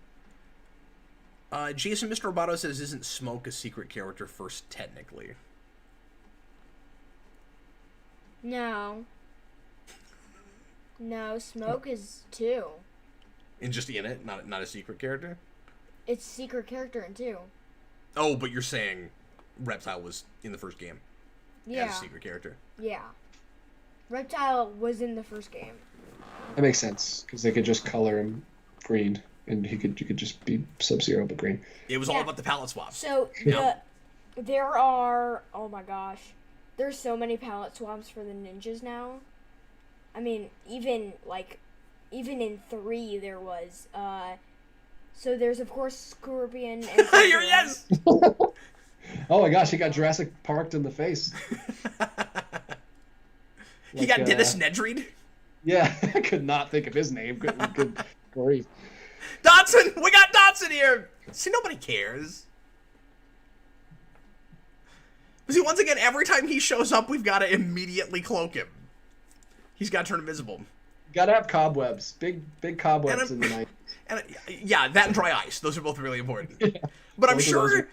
Jayson, Mr. Roboto says, isn't Smoke a secret character first, technically? No. No, Smoke is 2. And just in it, not a secret character? It's secret character in 2. Oh, but you're saying Reptile was in the first game Yeah. as a secret character. Yeah. Reptile was in the first game. That makes sense because they could just color him green, and you could just be Sub-Zero but green. It was all Yeah. about the palette swaps. So Yeah. there are, oh my gosh, there's so many palette swaps for the ninjas now. I mean, even in 3 there was. So there's of course Scorpion and Here, yes! Oh my gosh, he got Jurassic Parked in the face. He got Dennis Nedry. Yeah, I could not think of his name. Good grief. Dodson! We got Dodson here! See, nobody cares. See, once again, every time he shows up, we've got to immediately cloak him. He's got to turn invisible. Gotta have cobwebs. Big cobwebs in the night. And yeah, that and dry ice. Those are both really important. But I'm Both of those sure are-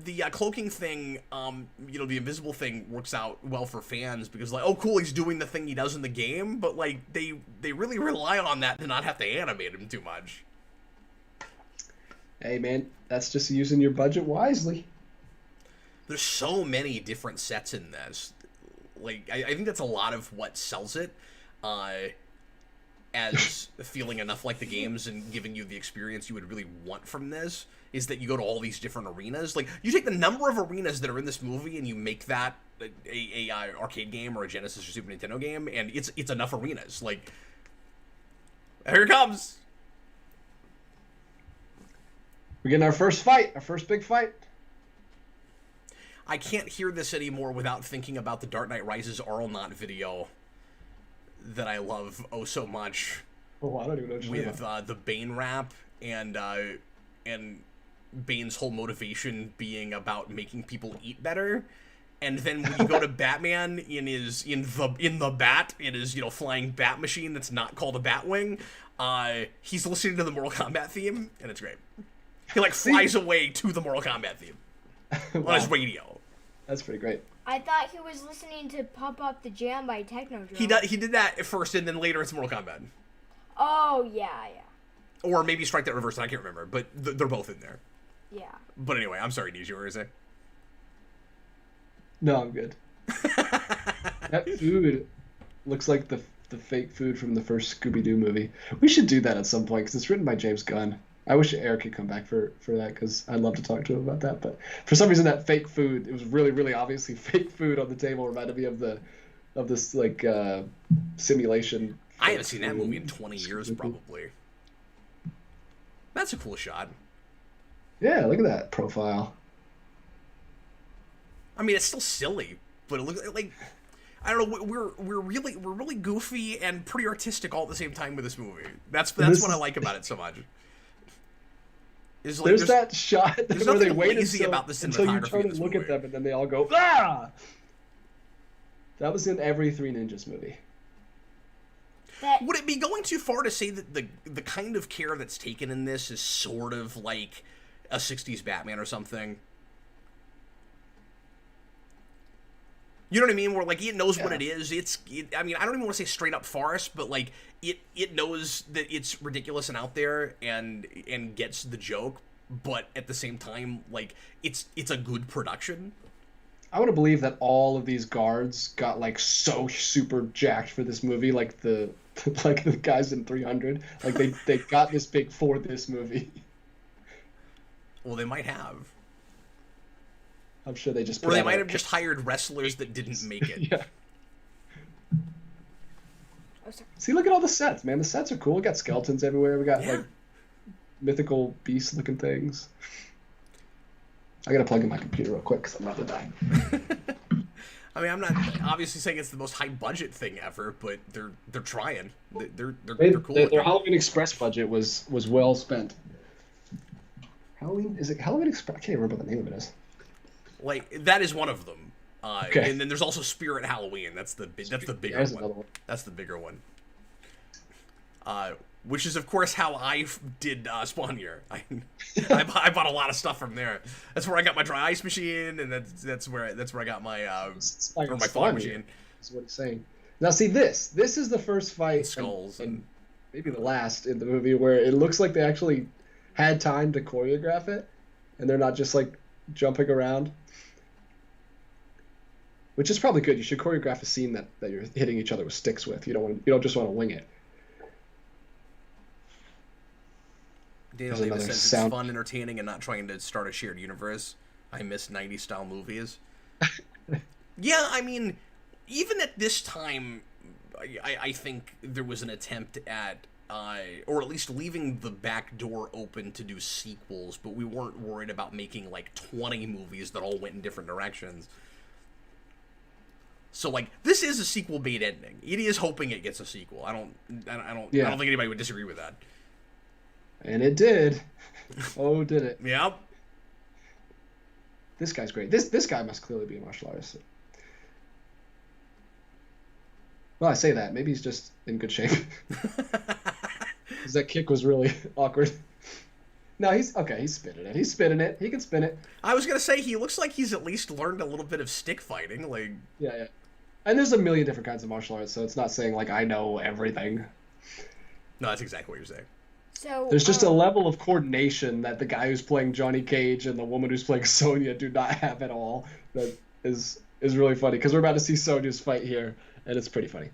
the cloaking thing, the invisible thing works out well for fans because, like, oh, cool, he's doing the thing he does in the game, but, like, they really rely on that to not have to animate him too much. Hey, man, that's just using your budget wisely. There's so many different sets in this. Like, I think that's a lot of what sells it as feeling enough like the games and giving you the experience you would really want from this, is that you go to all these different arenas. Like, you take the number of arenas that are in this movie and you make that a arcade game or a Genesis or Super Nintendo game, and it's enough arenas. Like, here it comes. We're getting our first fight, our first big fight. I can't hear this anymore without thinking about the Dark Knight Rises Arl Knot video that I love oh so much. Oh, I don't even know what you're With the Bane rap and Bane's whole motivation being about making people eat better. And then when you go to Batman in the bat, in his flying bat machine that's not called a Batwing, he's listening to the Mortal Kombat theme, and it's great. He flies away to the Mortal Kombat theme Wow. on his radio. That's pretty great. I thought he was listening to Pump Up the Jam by Technodrome. He did that at first, and then later it's Mortal Kombat. Oh, yeah. Or maybe Strike That Reverse, I can't remember, but they're both in there. Yeah. But anyway, I'm sorry, Nij, you were going to say? No, I'm good. That food looks like the fake food from the first Scooby-Doo movie. We should do that at some point because it's written by James Gunn. I wish Eric could come back for that because I'd love to talk to him about that. But for some reason, that fake food, it was really, really obviously fake food on the table, reminded me of this simulation. I haven't seen that movie in 20 years, probably. That's a cool shot. Yeah, look at that profile. I mean, it's still silly, but it looks like... I don't know. We're really goofy and pretty artistic all at the same time with this movie. That's what I like about it so much. Is like, there's that shot where they wait until you turn and look at them, and then they all go, ah! That was in every Three Ninjas movie. Would it be going too far to say that the kind of care that's taken in this is sort of like a 60s Batman or something? You know what I mean? Where, like, it knows what it is. I mean, I don't even want to say straight up farce, but, like, it knows that it's ridiculous and out there and gets the joke, but at the same time, like, it's a good production. I want to believe that all of these guards got, like, so super jacked for this movie, like the guys in 300. Like, they got this big for this movie. Well, they might have. I'm sure they just... Or they might have just hired wrestlers that didn't make it. Yeah. See, look at all the sets, man. The sets are cool. We got skeletons everywhere. We got, like, mythical beast-looking things. I gotta plug in my computer real quick because I'm about to die. I mean, I'm not obviously saying it's the most high-budget thing ever, but they're trying. They're cool. Their Halloween Express budget was well spent. Is it Halloween Express? I can't remember what the name of it is. Like, that is one of them. Okay. And then there's also Spirit Halloween. That's the bigger one. That's the bigger one. Which is, of course, how I did Spawn Year. I bought a lot of stuff from there. That's where I got my dry ice machine, and that's where I got my my fog machine. That's what it's saying. Now, see, this is the first fight, skulls, and maybe the last in the movie, where it looks like they actually had time to choreograph it, and they're not just, like, jumping around. Which is probably good. You should choreograph a scene that you're hitting each other with sticks with. You don't just want to wing it. Daniel Davis says it's fun, entertaining, and not trying to start a shared universe. I miss 90s style movies. Yeah, I mean, even at this time, I think there was an attempt at, or at least leaving the back door open to do sequels, but we weren't worried about making like 20 movies that all went in different directions. So, like, this is a sequel bait ending. It is hoping it gets a sequel. I don't think anybody would disagree with that. And it did. Oh, did it? Yep. This guy's great. This guy must clearly be a martial artist. Well, I say that. Maybe he's just in good shape. Because that kick was really awkward. No, he's spinning it. He's spinning it. He can spin it. I was gonna say he looks like he's at least learned a little bit of stick fighting. Like, yeah. And there's a million different kinds of martial arts, so it's not saying like I know everything. No, that's exactly what you're saying. So there's just a level of coordination that the guy who's playing Johnny Cage and the woman who's playing Sonya do not have at all. That is really funny because we're about to see Sonya's fight here, and it's pretty funny.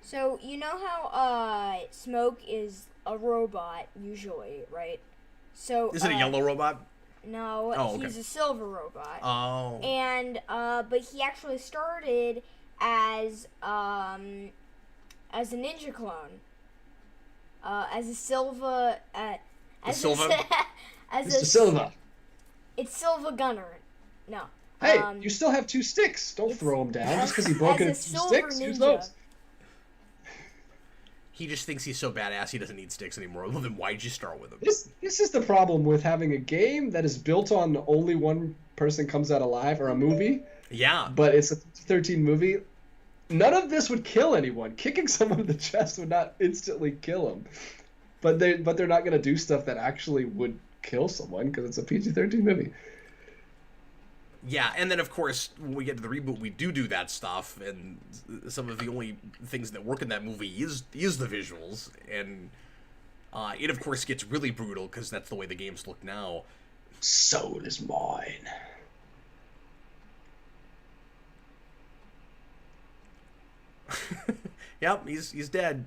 So you know how Smoke is a robot usually, right? So is it a yellow robot? No, he's a silver robot. Oh. And but he actually started as a ninja clone. As a Silva. Mr. Silva. It's Silva Gunner. No. Hey, you still have 2 sticks. Don't throw them down just because he broke it into 2 sticks. Use those. He just thinks he's so badass he doesn't need sticks anymore. Well, then why'd you start with him? This is the problem with having a game that is built on only one person comes out alive, or a movie. Yeah. But it's a 13 movie. None of this would kill anyone. Kicking someone in the chest would not instantly kill them. But they're not going to do stuff that actually would kill someone because it's a PG-13 movie. Yeah, and then of course when we get to the reboot, we do that stuff, and some of the only things that work in that movie is the visuals, and it of course gets really brutal because that's the way the games look now. Soul is mine. Yep, he's dead.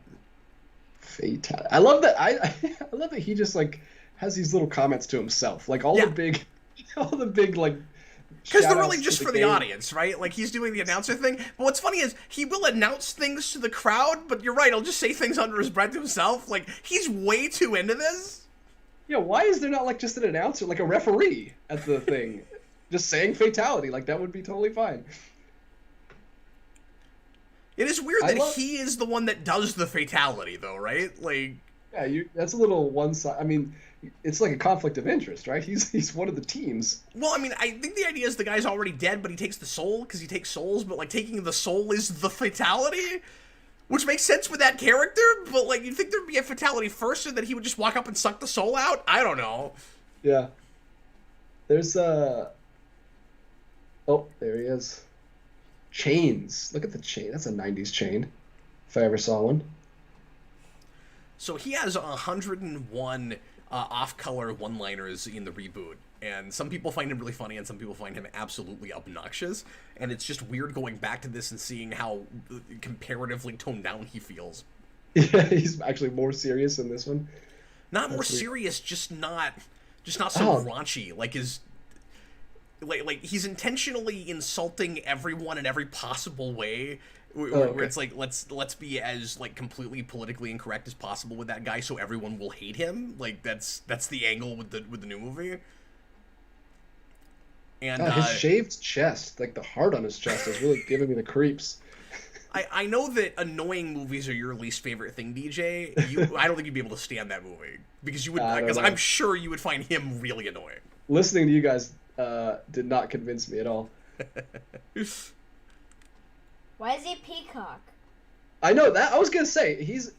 Fatality. I love that. I love that he just like has these little comments to himself, like all the big like. Because they're really just for the audience, right? Like, he's doing the announcer thing. But what's funny is, he will announce things to the crowd, but you're right, he'll just say things under his breath to himself. Like, he's way too into this. Yeah, why is there not, like, just an announcer, like a referee at the thing? Just saying fatality, like, that would be totally fine. It is weird I that love- he is the one that does the fatality, though, right? Like, Yeah, that's a little one side. I mean, it's like a conflict of interest, right? He's one of the teams. well, I mean, I think the idea is the guy's already dead, but he takes the soul because he takes souls, but like taking the soul is the fatality, which makes sense with that character. But like, you'd think there'd be a fatality first, and that he would just walk up and suck the soul out. I don't know. Yeah. There's Oh, there he is. Chains. Look at the chain. That's a 90s chain, if I ever saw one. So he has 101 off-color one-liners in the reboot, and some people find him really funny, and some people find him absolutely obnoxious. And it's just weird going back to this and seeing how comparatively toned down he feels. Yeah, he's actually more serious in this one. Not more That's weird. serious, just not so Oh. raunchy. Like like he's intentionally insulting everyone in every possible way. Where okay. it's like let's be as like completely politically incorrect as possible with that guy, so everyone will hate him. Like that's the angle with the new movie. And His shaved chest, like the heart on his chest, is really giving me the creeps. I know that annoying movies are your least favorite thing, DJ. I don't think you'd be able to stand that movie because you would, I don't because know. I'm sure you would find him really annoying. Listening to you guys did not convince me at all. Why is he a peacock? I know that. I was gonna say he's.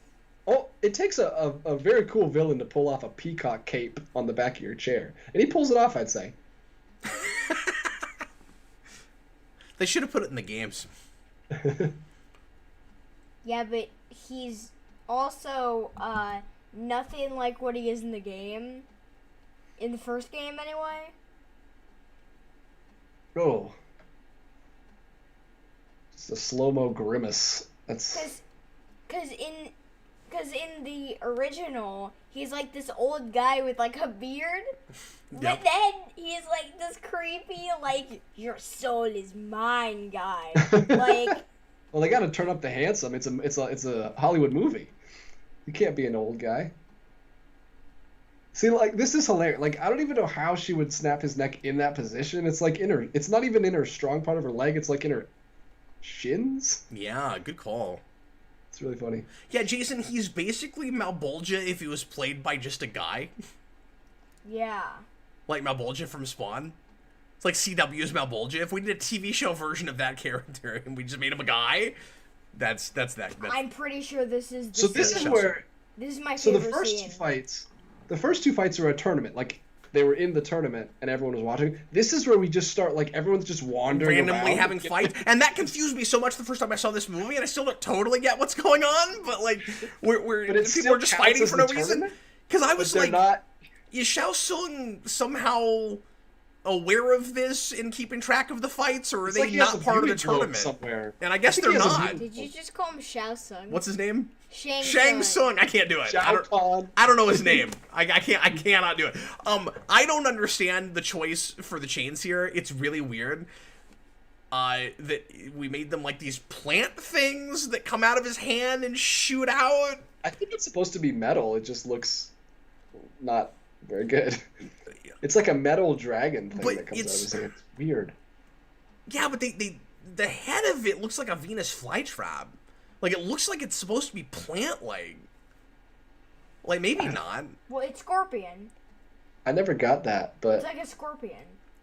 Oh, it takes a very cool villain to pull off a peacock cape on the back of your chair, and he pulls it off. I'd say. They should have put it in the games. Yeah, but he's also nothing like what he is in the game. In the first game, anyway. Oh. It's a slow-mo grimace. That's. Cause in the original, he's like this old guy with like a beard. Yep. But then he's like this creepy, like, your soul is mine guy. Like, Well, they got to turn up the handsome. It's a Hollywood movie. You can't be an old guy. See, like, this is hilarious. Like, I don't even know how she would snap his neck in that position. It's like it's not even in her strong part of her leg. It's like in her shins. Yeah, good call. It's really funny. Yeah, Jason, he's basically Malbolgia if he was played by just a guy. yeah. Like Malbolgia from Spawn. It's like CW's Malbolgia. If we did a TV show version of that character and we just made him a guy, that's that. I'm pretty sure this is the So this scene. is where. This is my So favorite the first scene. two fights, are a tournament. Like, they were in the tournament and everyone was watching. This is where we just start, like, everyone's just wandering Randomly around. having fights, and that confused me so much the first time I saw this movie, and I still don't totally get what's going on. But like, we're But it people still are just counts fighting as for the no reason. tournament? Because I But was they're like, not. is Shao Tsung somehow aware of this and keeping track of the fights, or are It's they like he has not a part of the beauty globe tournament? somewhere. And I guess I they're think he has a not. beauty- Did you just call him Shao Tsung? What's his name? Shang Tsung. I can't do it. Shao Kahn. I don't know his name. I cannot do it. I don't understand the choice for the chains here. It's really weird. That we made them like these plant things that come out of his hand and shoot out. I think it's supposed to be metal. It just looks not very good. It's like a metal dragon thing But that comes out of it's- his hand. It's weird. Yeah, but the head of it looks like a Venus flytrap. Like it looks like it's supposed to be plant-like. Like maybe not. Well, it's Scorpion. I never got that, but It's like a scorpion.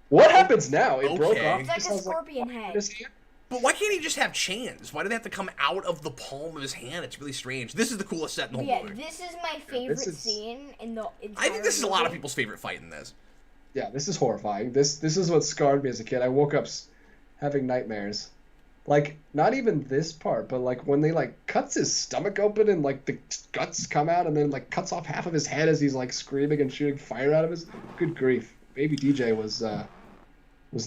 what happens now? It broke Okay. off. It's like Just a has, scorpion fire in head. his hand. But why can't he just have chains? Why do they have to come out of the palm of his hand? It's really strange. This is the coolest set in the But whole yeah, movie. this is my favorite is- scene in the entire I think this is a lot of movie. people's favorite fight in this. Yeah, this is horrifying. This is what scarred me as a kid. I woke up having nightmares. Like, not even this part, but like when they like cuts his stomach open and like the guts come out and then like cuts off half of his head as he's like screaming and shooting fire out of his. Good grief, baby DJ was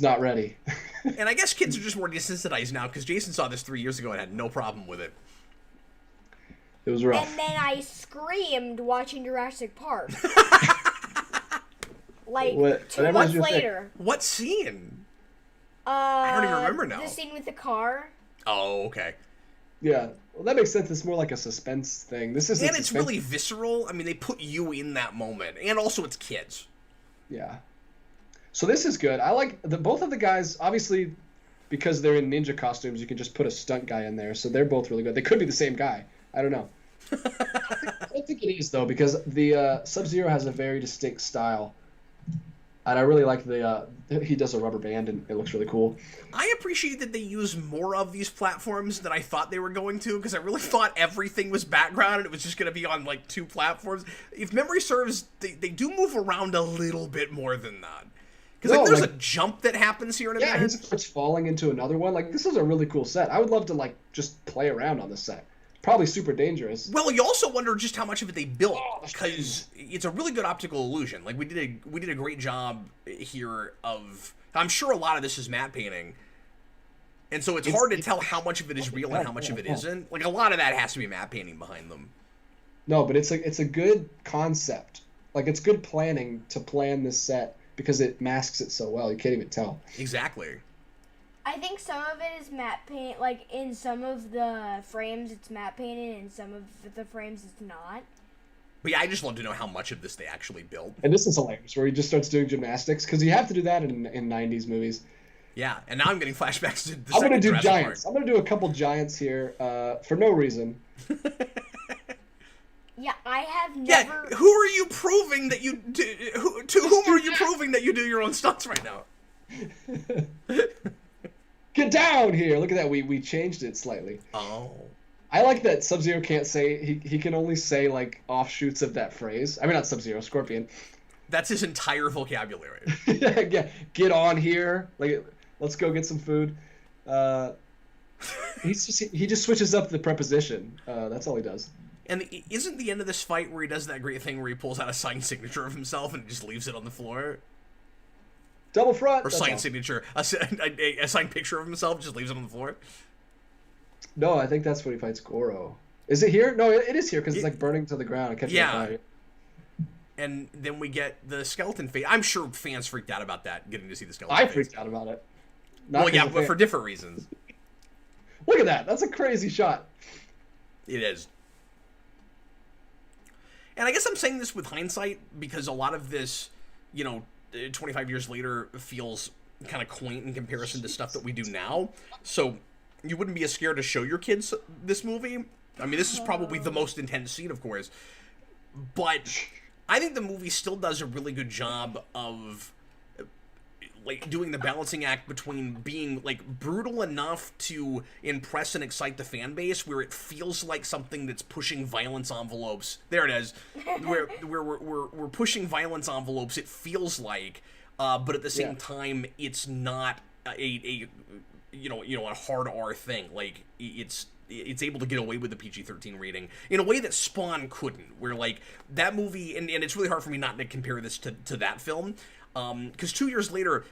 not ready. And I guess kids are just more desensitized now because Jason saw this 3 years ago and had no problem with it. It was rough. And then I screamed watching Jurassic Park. Like What- 2 whatever months you think. later. What scene? I don't even remember now. The scene with the car. Oh, okay. Yeah, well, that makes sense. It's more like a suspense thing. This isn't. And it's suspense. really visceral. I mean, they put you in that moment. And also it's kids. Yeah. So this is good. I like both of the guys. Obviously, because they're in ninja costumes, you can just put a stunt guy in there. So they're both really good. They could be the same guy. I don't know. I don't think it is though, because the Sub-Zero has a very distinct style, and I really like the he does a rubber band and it looks really cool. I appreciate that they use more of these platforms than I thought they were going to, because I really thought everything was background and it was just going to be on like 2 platforms. If memory serves, they do move around a little bit more than that. Because like, there's a jump that happens here in a minute. Yeah, he starts falling into another one. Like, this is a really cool set. I would love to like just play around on this set. Probably super dangerous. Well, you also wonder just how much of it they built, because it's a really good optical illusion. Like we did a great job here of. I'm sure a lot of this is matte painting, and so it's hard to tell how much of it is real and how much of it isn't. Like a lot of that has to be matte painting behind them. No, but it's a good concept. Like it's good planning to plan this set because it masks it so well. You can't even tell. Exactly. I think some of it is matte paint. Like in some of the frames, it's matte painted, and some of the frames it's not. But yeah, I just love to know how much of this they actually built. And this is hilarious, where he just starts doing gymnastics, because you have to do that in 90s movies. Yeah, and now I'm getting flashbacks to the I'm going to do Jurassic giants. Park. I'm going to do a couple giants here for no reason. Yeah, I have never... Yeah, who are you proving that you do... To whom are you proving that you do your own stunts right now? Get down here! Look at that. We changed it slightly. Oh. I like that Sub-Zero can't say... He can only say, like, offshoots of that phrase. I mean, not Sub-Zero, Scorpion. That's his entire vocabulary. Yeah, get on here. Like, let's go get some food. He just switches up the preposition. That's all he does. And isn't the end of this fight where he does that great thing where he pulls out a signed signature of himself and just leaves it on the floor? Double front. Or signed signature. A signed picture of himself, just leaves it on the floor? No, I think that's when he fights Goro. Is it here? No, it is here because it's like burning to the ground and catching fire. And then we get the skeleton face. I'm sure fans freaked out about that, getting to see the skeleton I face. freaked out about it. Well, yeah, but for different reasons. Look at that. That's a crazy shot. It is. And I guess I'm saying this with hindsight because a lot of this, 25 years later feels kind of quaint in comparison to stuff that we do now. So you wouldn't be as scared to show your kids this movie. I mean, this is probably the most intense scene, of course. But I think the movie still does a really good job of like doing the balancing act between being like brutal enough to impress and excite the fan base, where it feels like something that's pushing violence envelopes. There it is, where we're pushing violence envelopes. It feels like, but at the same time, it's not a hard R thing. Like it's able to get away with the PG-13 rating in a way that Spawn couldn't. Where like that movie, and it's really hard for me not to compare this to that film. Because 2 years later,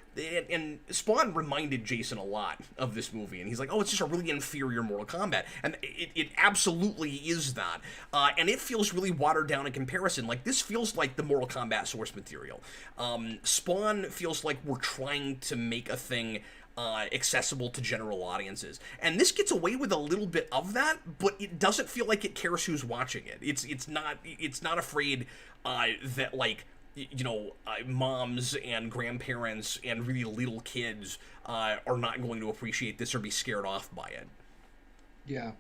and Spawn reminded Jayson a lot of this movie, and he's like, oh, it's just a really inferior Mortal Kombat, and it absolutely is that, and it feels really watered down in comparison. Like, this feels like the Mortal Kombat source material. Spawn feels like we're trying to make a thing accessible to general audiences, and this gets away with a little bit of that, but it doesn't feel like it cares who's watching it. It's not afraid that like moms and grandparents and really little kids are not going to appreciate this or be scared off by it. Yeah.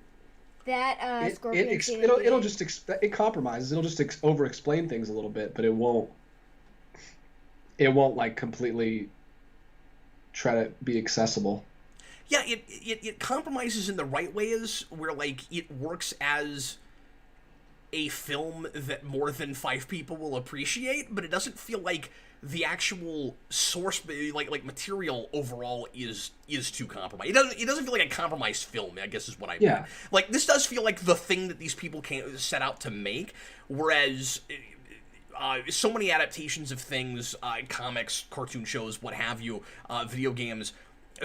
That Scorpion it'll just it compromises. It'll just over-explain things a little bit, but it won't like completely try to be accessible. Yeah, it compromises in the right ways where like it works as a film that more than 5 people will appreciate, but it doesn't feel like the actual source like material overall is too compromised. It doesn't feel like a compromised film, I guess is what I mean. Yeah. Like this does feel like the thing that these people set out to make, whereas so many adaptations of things, comics, cartoon shows, what have you, video games,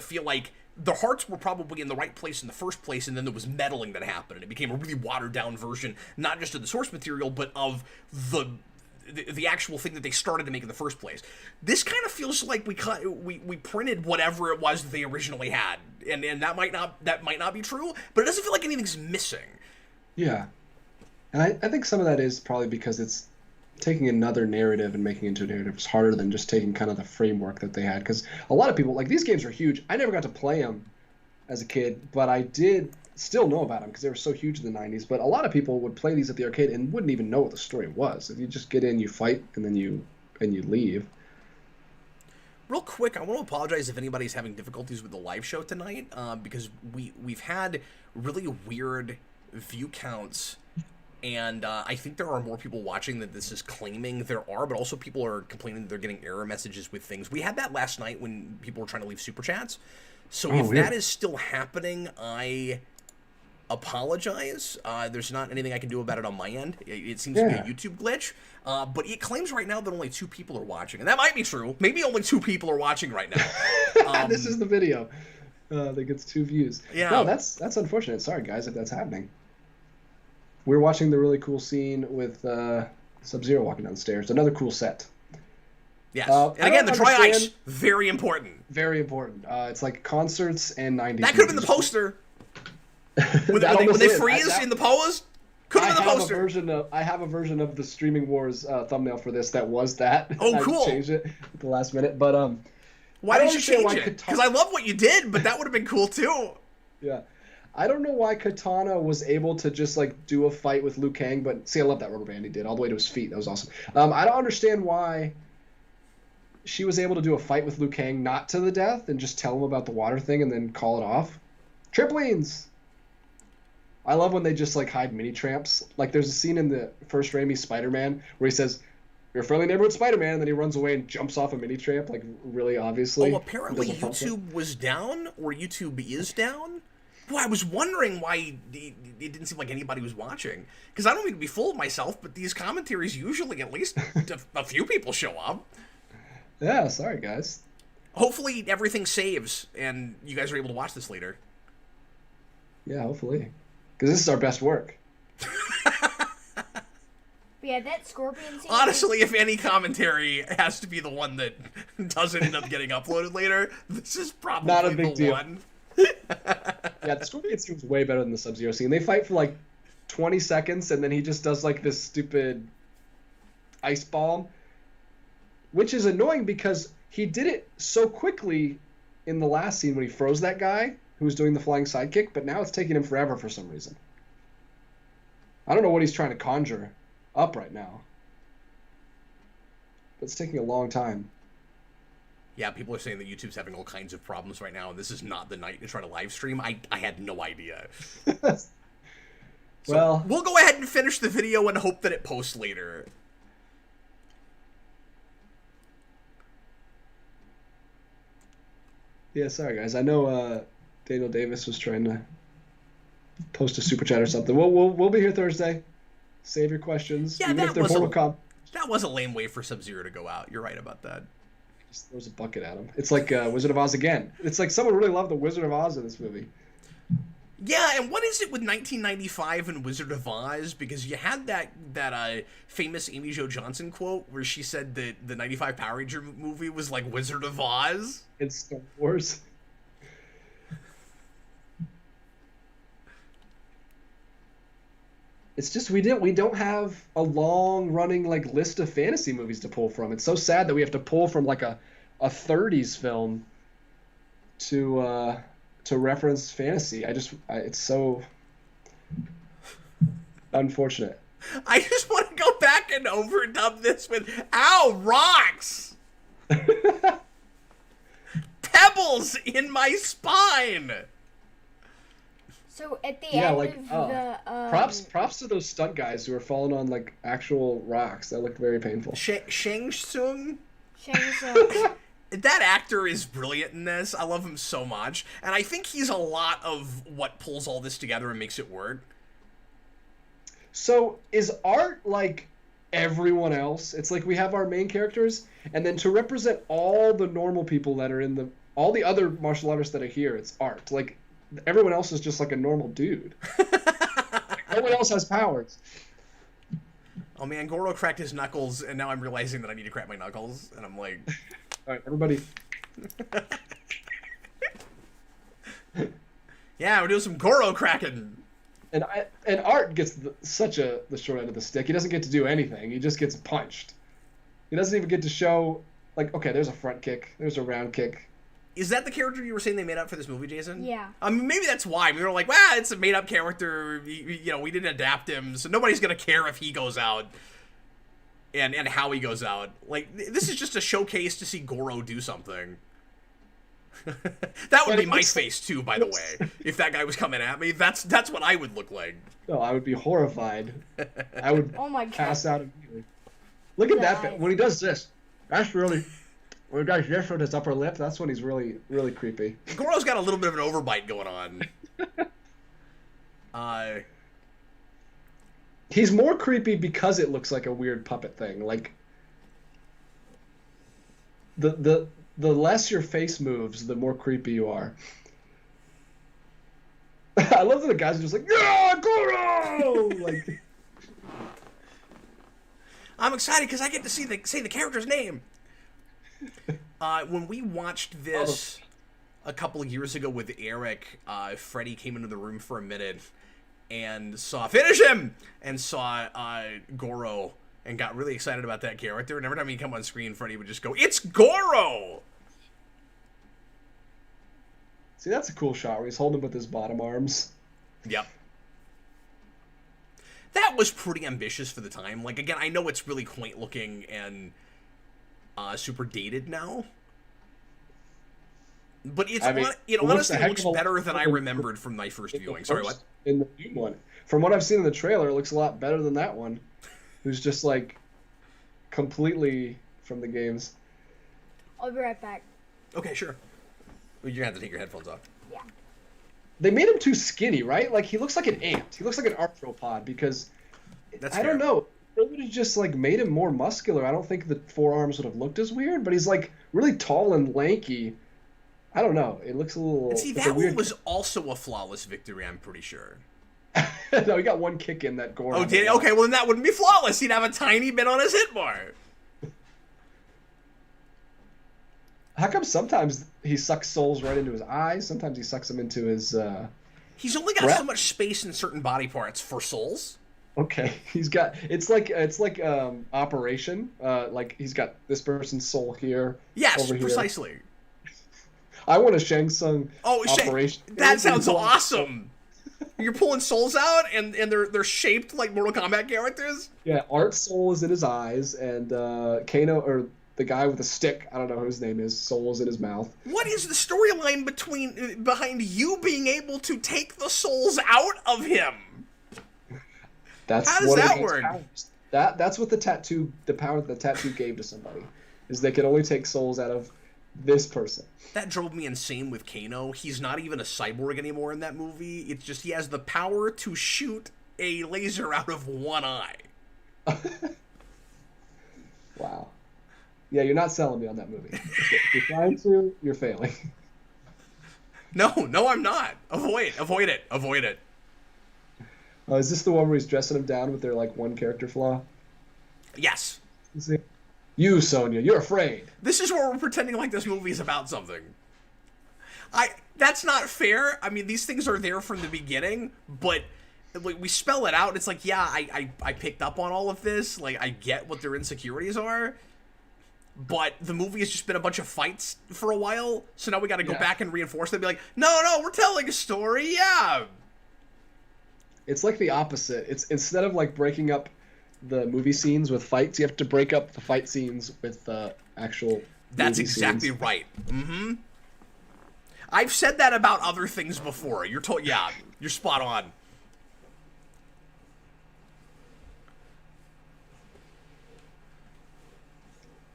feel like the hearts were probably in the right place in the first place, and then there was meddling that happened, and it became a really watered-down version, not just of the source material, but of the actual thing that they started to make in the first place. This kind of feels like we printed whatever it was that they originally had, and that might not be true, but it doesn't feel like anything's missing. Yeah, and I think some of that is probably because it's taking another narrative and making it into a narrative was harder than just taking kind of the framework that they had. Because a lot of people, like, these games are huge. I never got to play them as a kid, but I did still know about them because they were so huge in the 90s. But a lot of people would play these at the arcade and wouldn't even know what the story was. If you just get in, you fight, and then you leave. Real quick, I want to apologize if anybody's having difficulties with the live show tonight, because we've had really weird view counts, and I think there are more people watching than this is claiming there are, but also people are complaining that they're getting error messages with things. We had that last night when people were trying to leave super chats, so if weird. that is still happening, I apologize. There's not anything I can do about it on my end. It seems to be a YouTube glitch. But it claims right now that only 2 people are watching. And that might be true. Maybe only 2 people are watching right now. This is the video that gets 2 views. Yeah. No, that's unfortunate. Sorry, guys, if that's happening. We're watching the really cool scene with Sub-Zero walking down the stairs. Another cool set. Yes. And again, the dry ice, very important. Very important. It's like concerts and 90s. That could have been the poster. When they freeze in the pose, could have been the poster. I have a version of the Streaming Wars thumbnail for this that was that. Oh, cool. I changed it at the last minute, but why did you change it? Because I love what you did, but that would have been cool too. Yeah, I don't know why Katana was able to just like do a fight with Liu Kang, but see, I love that rubber band he did all the way to his feet. That was awesome. I don't understand why she was able to do a fight with Liu Kang not to the death and just tell him about the water thing and then call it off. Trampolines. I love when they just like hide mini tramps. Like there's a scene in the first Raimi Spider-Man where he says, "You're a friendly neighborhood Spider-Man," and then he runs away and jumps off a mini tramp, like really obviously. Oh, apparently YouTube was down, or YouTube is down. Well, I was wondering why it didn't seem like anybody was watching. Because I don't mean to be full of myself, but these commentaries usually at least a few people show up. Yeah, sorry guys. Hopefully everything saves and you guys are able to watch this later. Yeah, hopefully. Because this is our best work. Yeah, that scorpion scene. Honestly, if any commentary has to be the one that doesn't end up getting uploaded later, this is probably not a big deal. One. Yeah, the scorpion scene was way better than the Sub-Zero scene. They fight for like 20 seconds, and then he just does like this stupid ice bomb, which is annoying because he did it so quickly in the last scene when he froze that guy who was doing the flying sidekick, but now it's taking him forever for some reason. I don't know what he's trying to conjure up right now. But it's taking a long time. Yeah, people are saying that YouTube's having all kinds of problems right now, and this is not the night to try to live stream. I had no idea. Well, we'll go ahead and finish the video and hope that it posts later. Yeah, sorry guys. I know Daniel Davis was trying to post a super chat or something. We'll be here Thursday. Save your questions. Yeah, even if they're Mortal Kombat. That was a lame way for Sub-Zero to go out. You're right about that. Just throws a bucket at him. It's like Wizard of Oz again. It's like someone really loved the Wizard of Oz in this movie. Yeah, and what is it with 1995 and Wizard of Oz? Because you had that famous Amy Jo Johnson quote where she said that the 95 Power Ranger movie was like Wizard of Oz. In Star Wars. It's just we don't have a long running like list of fantasy movies to pull from. It's so sad that we have to pull from like a 30s film to reference fantasy. It's so unfortunate. I just want to go back and overdub this with "Ow, rocks! Pebbles in my spine!" So at the end like, of the props to those stunt guys who are falling on like actual rocks. That looked very painful. Shang Tsung. Shang Tsung. That actor is brilliant in this. I love him so much, and I think he's a lot of what pulls all this together and makes it work. So is art like everyone else? It's like we have our main characters, and then to represent all the normal people that are in all the other martial artists that are here, it's art. Like everyone else is just like a normal dude. No one else has powers. Oh man, Goro cracked his knuckles, and now I'm realizing that I need to crack my knuckles, and I'm like... All right, everybody. Yeah, we're doing some Goro cracking. And Art gets the short end of the stick. He doesn't get to do anything. He just gets punched. He doesn't even get to show, like, okay, there's a front kick, there's a round kick. Is that the character you were saying they made up for this movie, Jayson? Yeah. I mean, maybe that's why. We were like, well, it's a made-up character. You know, we didn't adapt him, so nobody's going to care if he goes out and how he goes out. Like, this is just a showcase to see Goro do something. That would be my face, too, by the way. If that guy was coming at me, that's what I would look like. No, I would be horrified. I would Oh my God. pass out immediately. Look at that. When he does this, that's really... When he does this with his upper lip, that's when he's really, really creepy. Goro's got a little bit of an overbite going on. He's more creepy because it looks like a weird puppet thing. Like, the less your face moves, the more creepy you are. I love that the guys are just like, yeah, Goro! Like, I'm excited because I get to say the character's name. When we watched this a couple of years ago with Eric, Freddie came into the room for a minute and finish him! And saw Goro and got really excited about that character. And every time he'd come on screen, Freddie would just go, "It's Goro!" see, that's a cool shot where he's holding him with his bottom arms. Yep. That was pretty ambitious for the time. Like, again, I know it's really quaint looking and super dated now. But it honestly looks better than I remembered from my first viewing. Sorry, what? In the new one. From what I've seen in the trailer, it looks a lot better than that one. Who's just, like, completely from the games. I'll be right back. Okay, sure. Well, you're going to have to take your headphones off. Yeah. They made him too skinny, right? Like, he looks like an ant. He looks like an arthropod because... That's I fair. don't know. They would have just, like, made him more muscular. I don't think the forearms would have looked as weird, but he's, like, really tall and lanky. I don't know. It looks a little... And see, that one was also a flawless victory, I'm pretty sure. No, he got one kick in that Goro. Oh, did he? Okay, well, then that wouldn't be flawless. He'd have a tiny bit on his hit bar. How come sometimes he sucks souls right into his eyes? Sometimes he sucks them into his... He's only got so much space in certain body parts for souls. Okay, he's got... It's like Operation. Like, he's got this person's soul here. Yes, over here. precisely. I want a Shang Tsung Operation. That sounds awesome. You're pulling souls out, and they're shaped like Mortal Kombat characters? Yeah, Art's soul is in his eyes, and Kano, or the guy with the stick, I don't know who his name is, soul is in his mouth. What is the storyline behind you being able to take the souls out of him? How does that work? That's what the power that the tattoo gave to somebody, is they could only take souls out of this person. That drove me insane with Kano. He's not even a cyborg anymore in that movie. It's just he has the power to shoot a laser out of one eye. Wow. Yeah, you're not selling me on that movie. If you're trying to, you're failing. No, I'm not. Avoid it. Is this the one where he's dressing him down with their, like, one character flaw? Yes. You, Sonya, you're afraid. This is where we're pretending like this movie is about something. That's not fair. I mean, these things are there from the beginning, but like, we spell it out. It's like, yeah, I picked up on all of this. Like, I get what their insecurities are, but the movie has just been a bunch of fights for a while, so now we got to go back and reinforce them. Be like, no, we're telling a story, yeah. It's like the opposite. It's instead of like breaking up the movie scenes with fights, you have to break up the fight scenes with actual. That's exactly right. Mm-hmm. I've said that about other things before. You're spot on.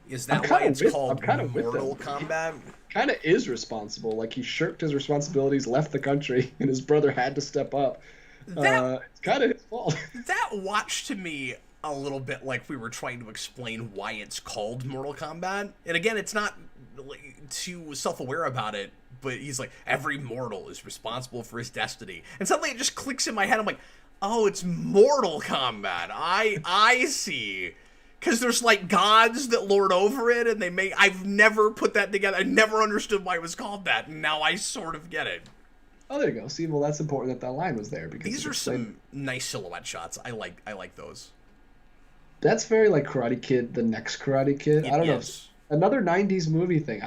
Is that why it's called Mortal Kombat? Kind of is responsible. Like, he shirked his responsibilities, left the country, and his brother had to step up. It's kind of his fault. That watched to me a little bit like we were trying to explain why it's called Mortal Kombat. And again, it's not too self-aware about it, but he's like, every mortal is responsible for his destiny. And suddenly it just clicks in my head. I'm like, oh, it's Mortal Kombat. I see. Because there's like gods that lord over it, and I've never put that together. I never understood why it was called that, and now I sort of get it. Oh, there you go. See, well, that's important that line was there because These are some nice silhouette shots. I like those. That's very like Karate Kid, the next Karate Kid. I don't know. Is. Another '90s movie thing.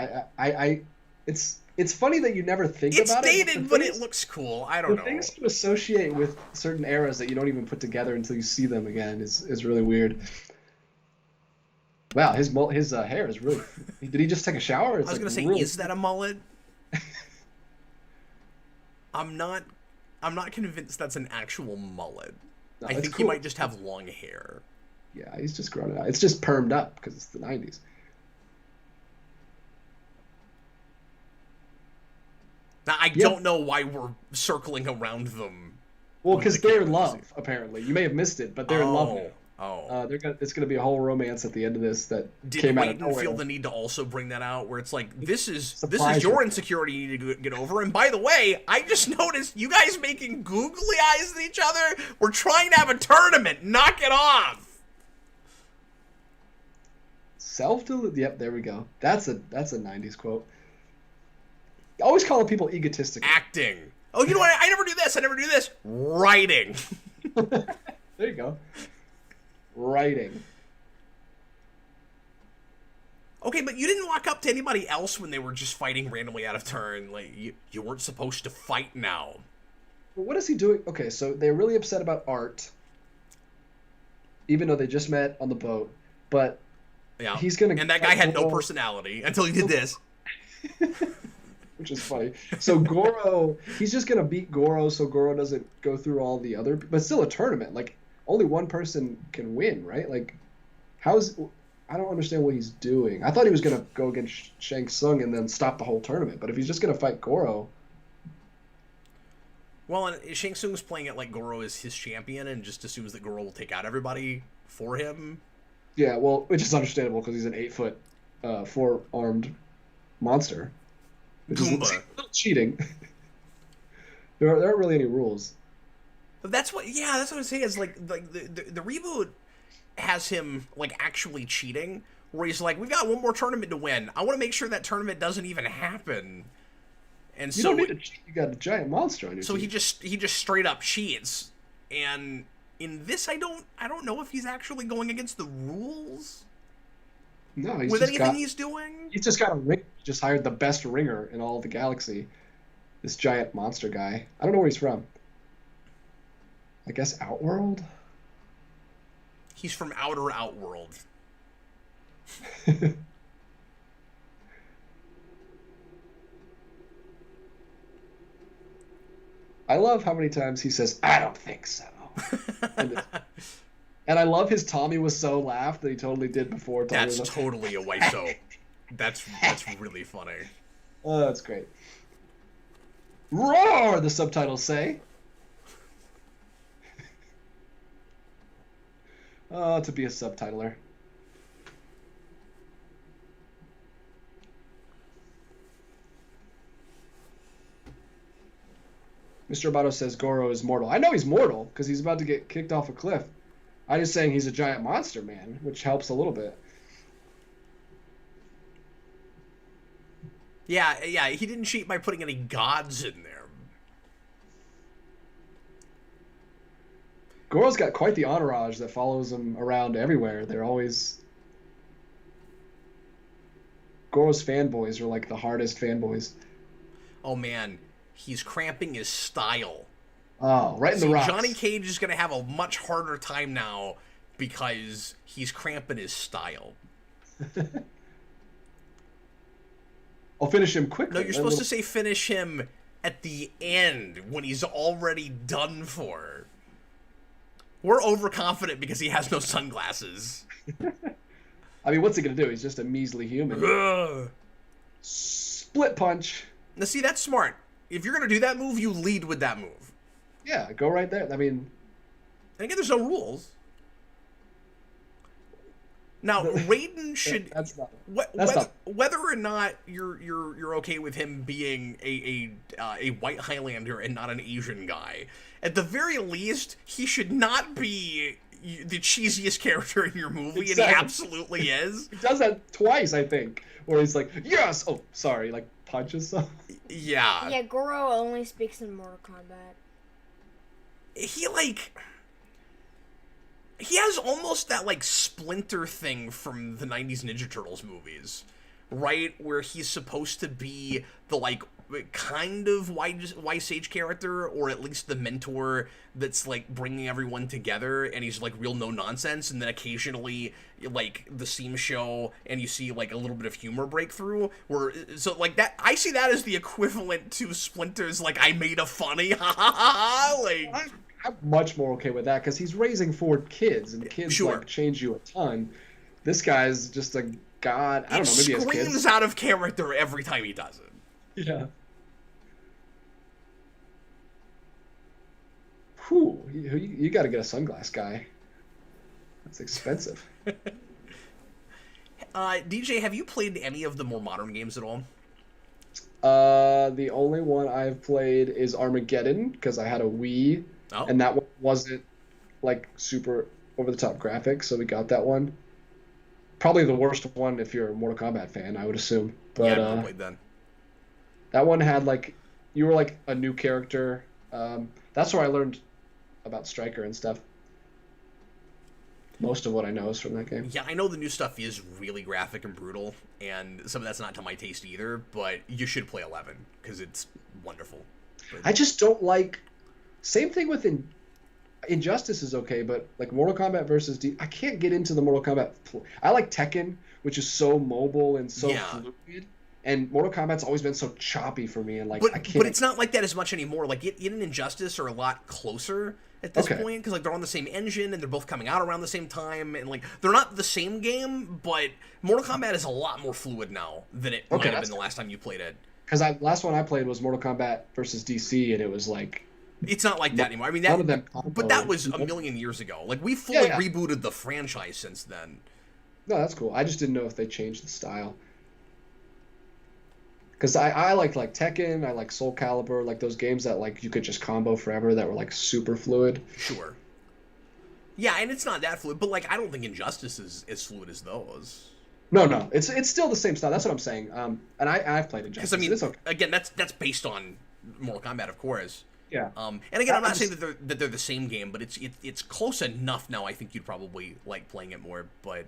It's funny that you never think It's about it. It's dated, but it looks cool. I don't know. The things to associate with certain eras that you don't even put together until you see them again is really weird. Wow, his hair is really. Did he just take a shower? I was gonna say, is that a mullet? I'm not convinced that's an actual mullet. No, I think cool. he might just have long hair. Yeah, he's just grown it out. It's just permed up because it's the '90s. Now, I don't know why we're circling around them. Well, because they're in love, apparently. You may have missed it, but they're in love now. Oh. It's going to be a whole romance at the end of this that Did came out of nowhere. Wayton feel the need to also bring that out, where it's like, this is your insecurity you need to get over, and by the way, I just noticed you guys making googly eyes at each other. We're trying to have a tournament. Knock it off. Yep, there we go. That's a '90s quote. Always calling people egotistical. Acting. Oh, you know what? I never do this. I never do this. Writing. There you go. Writing. Okay, but you didn't walk up to anybody else when they were just fighting randomly out of turn. Like, you weren't supposed to fight now. Well, what is he doing? Okay, so they're really upset about Art, even though they just met on the boat. But yeah, he's gonna. And that guy had no personality until he did this. Which is funny. So Goro, he's just gonna beat Goro, so Goro doesn't go through all the other. But still a tournament. Like only one person can win, right? Like, how's? I don't understand what he's doing. I thought he was gonna go against Shang Tsung and then stop the whole tournament. But if he's just gonna fight Goro. Well, and Shang Tsung's playing it like Goro is his champion and just assumes that Goro will take out everybody for him. Yeah, well, which is understandable because he's an 8-foot, 4-armed monster. Which is a little cheating. there aren't really any rules. But that's what I'm saying. Is like the reboot has him like actually cheating, where he's like, we've got one more tournament to win. I want to make sure that tournament doesn't even happen. And you don't need to cheat. You got a giant monster on your team. He just straight up cheats. And in this, I don't know if he's actually going against the rules. No, he's doing. He's just got a ring. He just hired the best ringer in all of the galaxy. This giant monster guy. I don't know where he's from. I guess Outworld? He's from Outer Outworld. I love how many times he says, I don't think so. And I love his Tommy was so laugh that he totally did before. That's totally a white so. That's really funny. Oh, that's great. Roar, the subtitles say. Oh, to be a subtitler. Mr. Abato says Goro is mortal. I know he's mortal because he's about to get kicked off a cliff. I'm just saying he's a giant monster, man, which helps a little bit. Yeah, he didn't cheat by putting any gods in there. Goro's got quite the entourage that follows him around everywhere. They're always... Goro's fanboys are like the hardest fanboys. Oh, man. He's cramping his style. Oh, right in the rocks. Johnny Cage is going to have a much harder time now because he's cramping his style. I'll finish him quickly. No, you're supposed to say finish him at the end when he's already done for. We're overconfident because he has no sunglasses. I mean, what's he going to do? He's just a measly human. Ugh. Split punch. Now, see, that's smart. If you're going to do that move, you lead with that move. Yeah, go right there. I mean... And again, there's no rules. Now, Raiden should... whether or not you're okay with him being a white Highlander and not an Asian guy, at the very least, he should not be the cheesiest character in your movie, Exactly. and he absolutely is. He does that twice, I think, where he's like, yes! Oh, sorry, like, punches someone. Yeah. Yeah, Goro only speaks in Mortal Kombat. He has almost that, like, Splinter thing from the 90s Ninja Turtles movies, right? Where he's supposed to be the, like, kind of wise sage character, or at least the mentor that's, like, bringing everyone together, and he's, like, real no-nonsense, and then occasionally, like, the seam show, and you see, like, a little bit of humor breakthrough, where, so, like, that, I see that as the equivalent to Splinter's, like, I made a funny, ha ha ha ha, like... I'm much more okay with that because he's raising 4 kids, and kids Sure. like change you a ton. This guy's just a god. I don't know. Maybe he has screams kids. out of character every time he does it. Yeah. Whew, you got to get a sunglass guy. That's expensive. DJ, have you played any of the more modern games at all? The only one I've played is Armageddon because I had a Wii, and that one wasn't like super over the top graphics, so we got that one. Probably the worst one if you're a Mortal Kombat fan, I would assume. But Yeah, I've never played that. that one had like you were like a new character. That's where I learned about Stryker and stuff. Most of what I know is from that game. Yeah, I know the new stuff is really graphic and brutal, and some of that's not to my taste either, but you should play 11, because it's wonderful. But... I just don't like... Same thing with Injustice is okay, but like Mortal Kombat versus I can't get into the Mortal Kombat... I like Tekken, which is so mobile and so fluid, and Mortal Kombat's always been so choppy for me, and like I can't... But it's not like that as much anymore. Like, it and Injustice are a lot closer at this point, because like they're on the same engine and they're both coming out around the same time, and like they're not the same game, but Mortal Kombat is a lot more fluid now than it might have been the last time you played it. Because last one I played was Mortal Kombat versus DC, and it was like it's not like that anymore. I mean, none of them but that was a million years ago. Like, we fully rebooted the franchise since then. No, that's cool. I just didn't know if they changed the style. Because I like Tekken, I like Soul Calibur, like those games that like you could just combo forever that were like super fluid. Sure. Yeah, and it's not that fluid, but like I don't think Injustice is as fluid as those. No, it's still the same style. That's what I'm saying. And I've played Injustice. Because I mean, it's okay. Again, that's based on Mortal Kombat, of course. Yeah. And again, I'm not saying that they're the same game, but it's close enough now. I think you'd probably like playing it more. But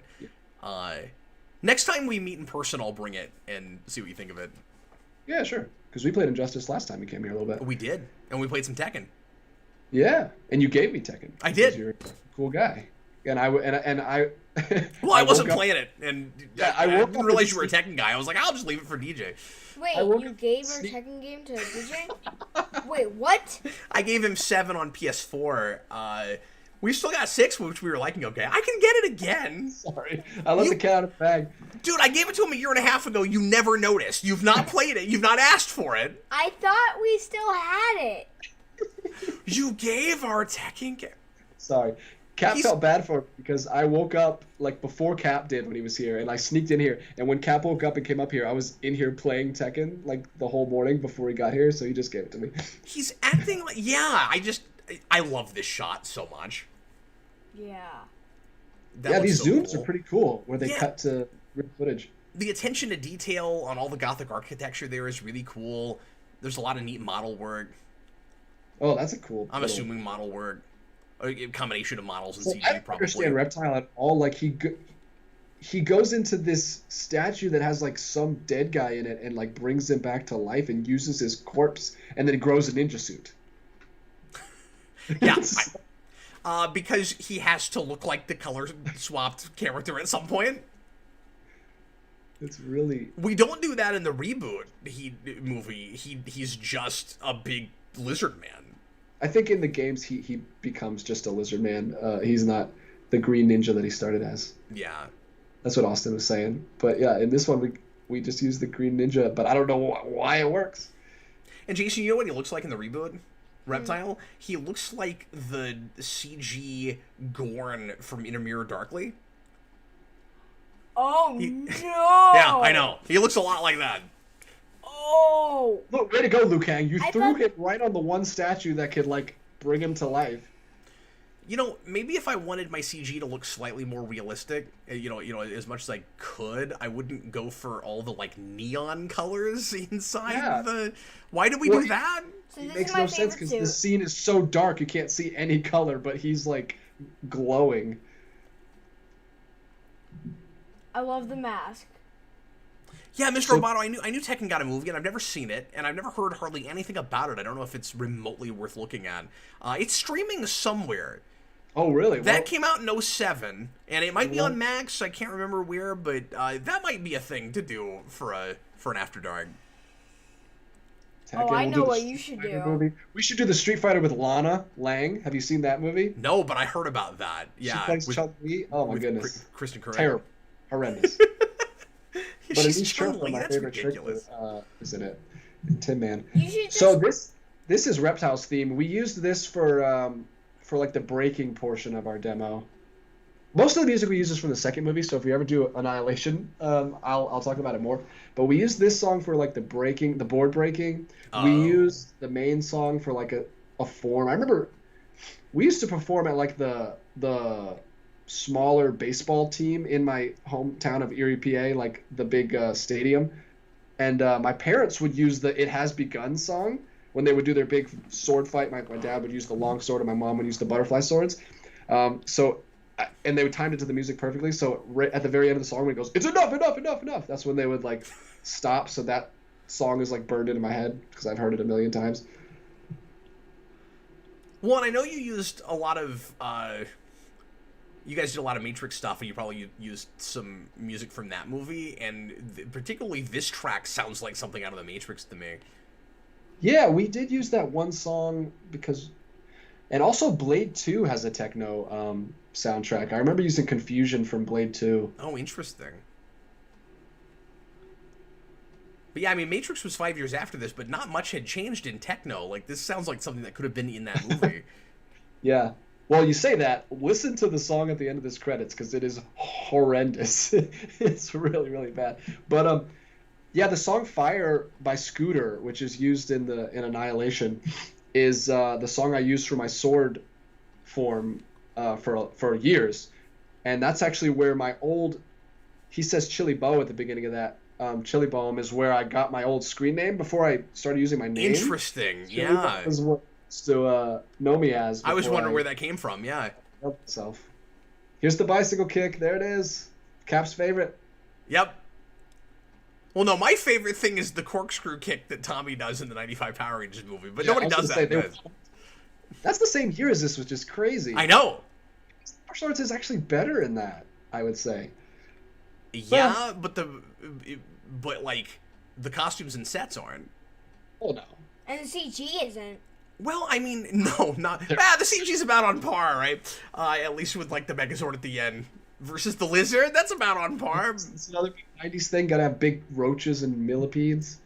next time we meet in person, I'll bring it and see what you think of it. Yeah, sure. Because we played Injustice last time we came here a little bit. We did, and we played some Tekken. Yeah, and you gave me Tekken. I did. You're a cool guy, and I. Well, I wasn't playing it, and I woke didn't up realize you were a Tekken guy. I was like, I'll just leave it for DJ. Wait, you gave your Tekken game to DJ? Wait, what? I gave him 7 on PS4. We still got 6, which we were liking okay. I can get it again. Sorry. I let the cat out of the bag. Dude, I gave it to him a year and a half ago. You never noticed. You've not played it. You've not asked for it. I thought we still had it. You gave our Tekken game. Sorry. Cap felt bad for it because I woke up like before Cap did when he was here, and I sneaked in here. And when Cap woke up and came up here, I was in here playing Tekken like the whole morning before he got here, so he just gave it to me. He's acting like... Yeah, I love this shot so much. Yeah. These zooms are pretty cool, where they cut to real footage. The attention to detail on all the Gothic architecture there is really cool. There's a lot of neat model work. Oh, that's a cool... I'm assuming model work. A combination of models and CG, I don't understand Reptile at all. Like, he goes into this statue that has, like, some dead guy in it and, like, brings him back to life and uses his corpse and then grows a ninja suit. Yeah, because he has to look like the color-swapped character at some point. It's really... We don't do that in the reboot movie. He's just a big lizard man. I think in the games he becomes just a lizard man. He's not the green ninja that he started as. Yeah. That's what Austin was saying. But yeah, in this one we just use the green ninja, but I don't know why it works. And Jayson, you know what he looks like in the reboot? Reptile? He looks like the CG Gorn from Inner Mirror Darkly. Oh, no! Yeah, I know. He looks a lot like that. Oh! Look, way to go, Liu Kang. You threw him right on the one statue that could, like, bring him to life. Maybe if I wanted my CG to look slightly more realistic, as much as I could, I wouldn't go for all the like neon colors inside Yeah. the. Why did we Well, do that? So It this makes is my no sense favorite because the suit. scene is so dark you can't see any color, but he's like glowing. I love the mask. Yeah, Mr. So- Roboto, I knew Tekken got a movie, and I've never seen it, and I've never heard hardly anything about it. I don't know if it's remotely worth looking at. It's streaming somewhere. Oh, really? That Well, came out in '07, and it might be Well- on Max. I can't remember where, but that might be a thing to do for an After Dark. Tekken, Oh, I we'll know do the what Street you should Fighter do. movie. We should do the Street Fighter with Lana Lang. Have you seen that movie? No, but I heard about that. Yeah, She plays with, Chun-Li. Oh my with goodness. Kristen Craig. Terrible. Horrendous. But at She's least Chun-Li, Chun-Li. my That's favorite ridiculous. character, is in it. Tin Man. You should just. So this is Reptile's theme. We used this for like the breaking portion of our demo. Most of the music we use is from the second movie, so if we ever do Annihilation, I'll talk about it more. But we used this song for like the board breaking. We Oh. used the main song for like a form. I remember we used to perform at like the smaller baseball team in my hometown of Erie, PA, like the big stadium. And my parents would use the "It Has Begun" song when they would do their big sword fight. My dad would use the long sword, and my mom would use the butterfly swords. And they would time it to the music perfectly. So right at the very end of the song, when it goes, "It's enough, enough, enough, enough," that's when they would like stop. So that song is like burned into my head because I've heard it a million times. Well, and I know you used a lot of. You guys did a lot of Matrix stuff, and you probably used some music from that movie, and particularly this track sounds like something out of the Matrix to me. Yeah, we did use that one song because, and also Blade 2 has a techno soundtrack. I remember using Confusion from Blade 2. Oh, interesting. But yeah, I mean, Matrix was 5 years after this, but not much had changed in techno. Like, this sounds like something that could have been in that movie. Yeah. Well, you say that. Listen to the song at the end of this credits because it is horrendous. It's really, really bad. But yeah, the song "Fire" by Scooter, which is used in Annihilation, is the song I used for my sword form for years, and that's actually where my old. He says Chili Bow at the beginning of that. Chili Bomb is where I got my old screen name before I started using my name. Interesting, Chili yeah. Bomb is what to know me as. I was before wondering where that came from, yeah. help myself. Here's the bicycle kick. There it is. Cap's favorite. Yep. Well, no, my favorite thing is the corkscrew kick that Tommy does in the 95 Power Rangers movie, but Yeah, nobody I was does gonna that. say, in this. That's the same year as this, which is crazy. I know. Martial arts is actually better in that, I would say. Yeah, but like the costumes and sets aren't. Oh no. And the CG isn't. Well, I mean, no, not. The CG's about on par, right? At least with like the Megazord at the end versus the lizard, that's about on par. It's another big 90s thing. Gotta have big roaches and millipedes.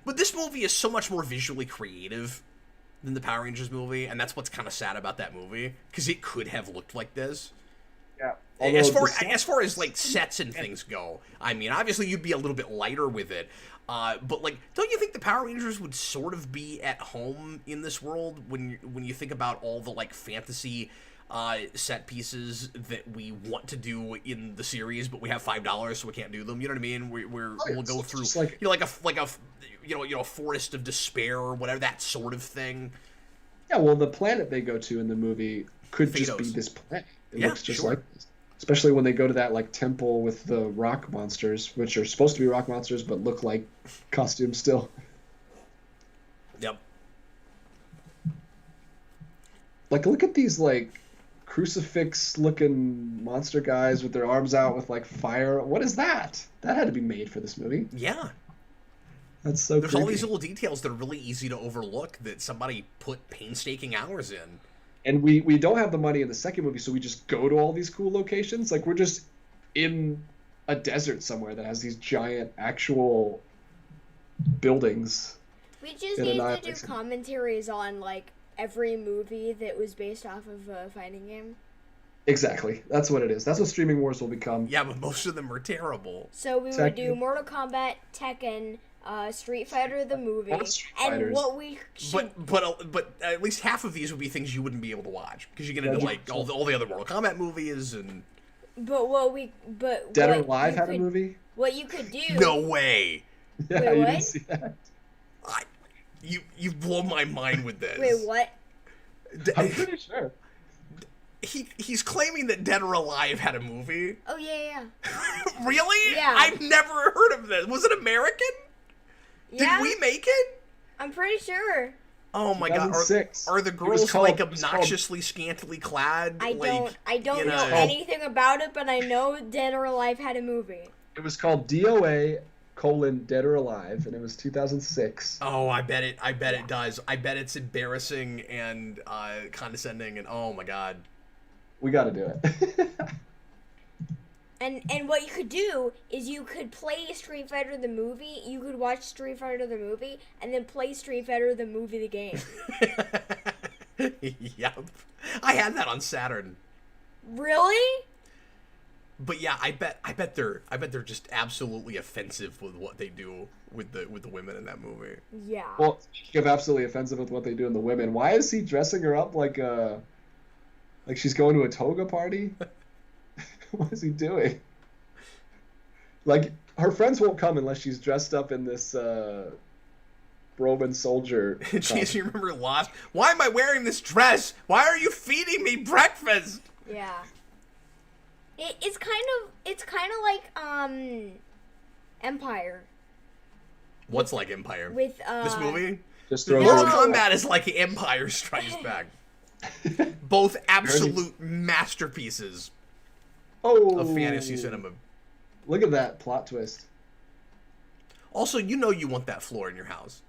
But this movie is so much more visually creative than the Power Rangers movie, and that's what's kind of sad about that movie because it could have looked like this. Yeah. As far as like sets and things go, I mean, obviously you'd be a little bit lighter with it, but like, don't you think the Power Rangers would sort of be at home in this world when you think about all the like fantasy set pieces that we want to do in the series, but we have $5, so we can't do them. You know what I mean? We'll go through like a forest of despair or whatever, that sort of thing. Yeah, well, the planet they go to in the movie could just be Phaedos. this planet. It Yeah, looks just sure. like this. Especially when they go to that like temple with the rock monsters, which are supposed to be rock monsters but look like costumes still. Yep. Like, look at these like crucifix-looking monster guys with their arms out with like fire. What is that? That had to be made for this movie. Yeah. That's so There's all creepy. these little details that are really easy to overlook that somebody put painstaking hours in. And we don't have the money in the second movie, so we just go to all these cool locations. Like, we're just in a desert somewhere that has these giant actual buildings. We just In need to do Annihilation. commentaries on like every movie that was based off of a fighting game. Exactly. That's what it is. That's what Streaming Wars will become. Yeah, but most of them are terrible. So we would Tekken. do Mortal Kombat, Tekken, Street Fighter the movie, Both Street and Fighters. what we should. But at least half of these would be things you wouldn't be able to watch because you get into like all the other Mortal Kombat movies and. But what we but Dead or what Alive you had a could- movie. What you could do? No way. Yeah, Wait, you what? didn't see that. You've blown my mind with this. Wait, what? I'm pretty sure. He's claiming that Dead or Alive had a movie. Oh yeah. Really? Yeah. I've never heard of this. Was it American? Yeah, Did we make it? I'm pretty sure. Oh my god. 2006. Are the It was girls called- like it was called- obnoxiously scantily clad? I don't you know know- anything about it, but I know Dead or Alive had a movie. It was called DOA: Dead or Alive, and it was 2006. Oh, I bet it does. I bet it's embarrassing and condescending and oh my god. We got to do it. And what you could do is you could play Street Fighter the movie, you could watch Street Fighter the movie, and then play Street Fighter the movie the game. Yep. I had that on Saturn. Really? But yeah, I bet they're just absolutely offensive with what they do with the women in that movie. Yeah. Well, speaking of absolutely offensive with what they do in the women, why is he dressing her up like she's going to a toga party? What is he doing? Like, her friends won't come unless she's dressed up in this Roman soldier. Jeez, you remember Lost? Why am I wearing this dress? Why are you feeding me breakfast? Yeah. It's kind of like Empire What's like Empire? with This movie? Just throws Mortal her- Kombat is like Empire Strikes Back. Both absolute masterpieces Oh, of fantasy cinema. Look at that plot twist. Also, you know you want that floor in your house.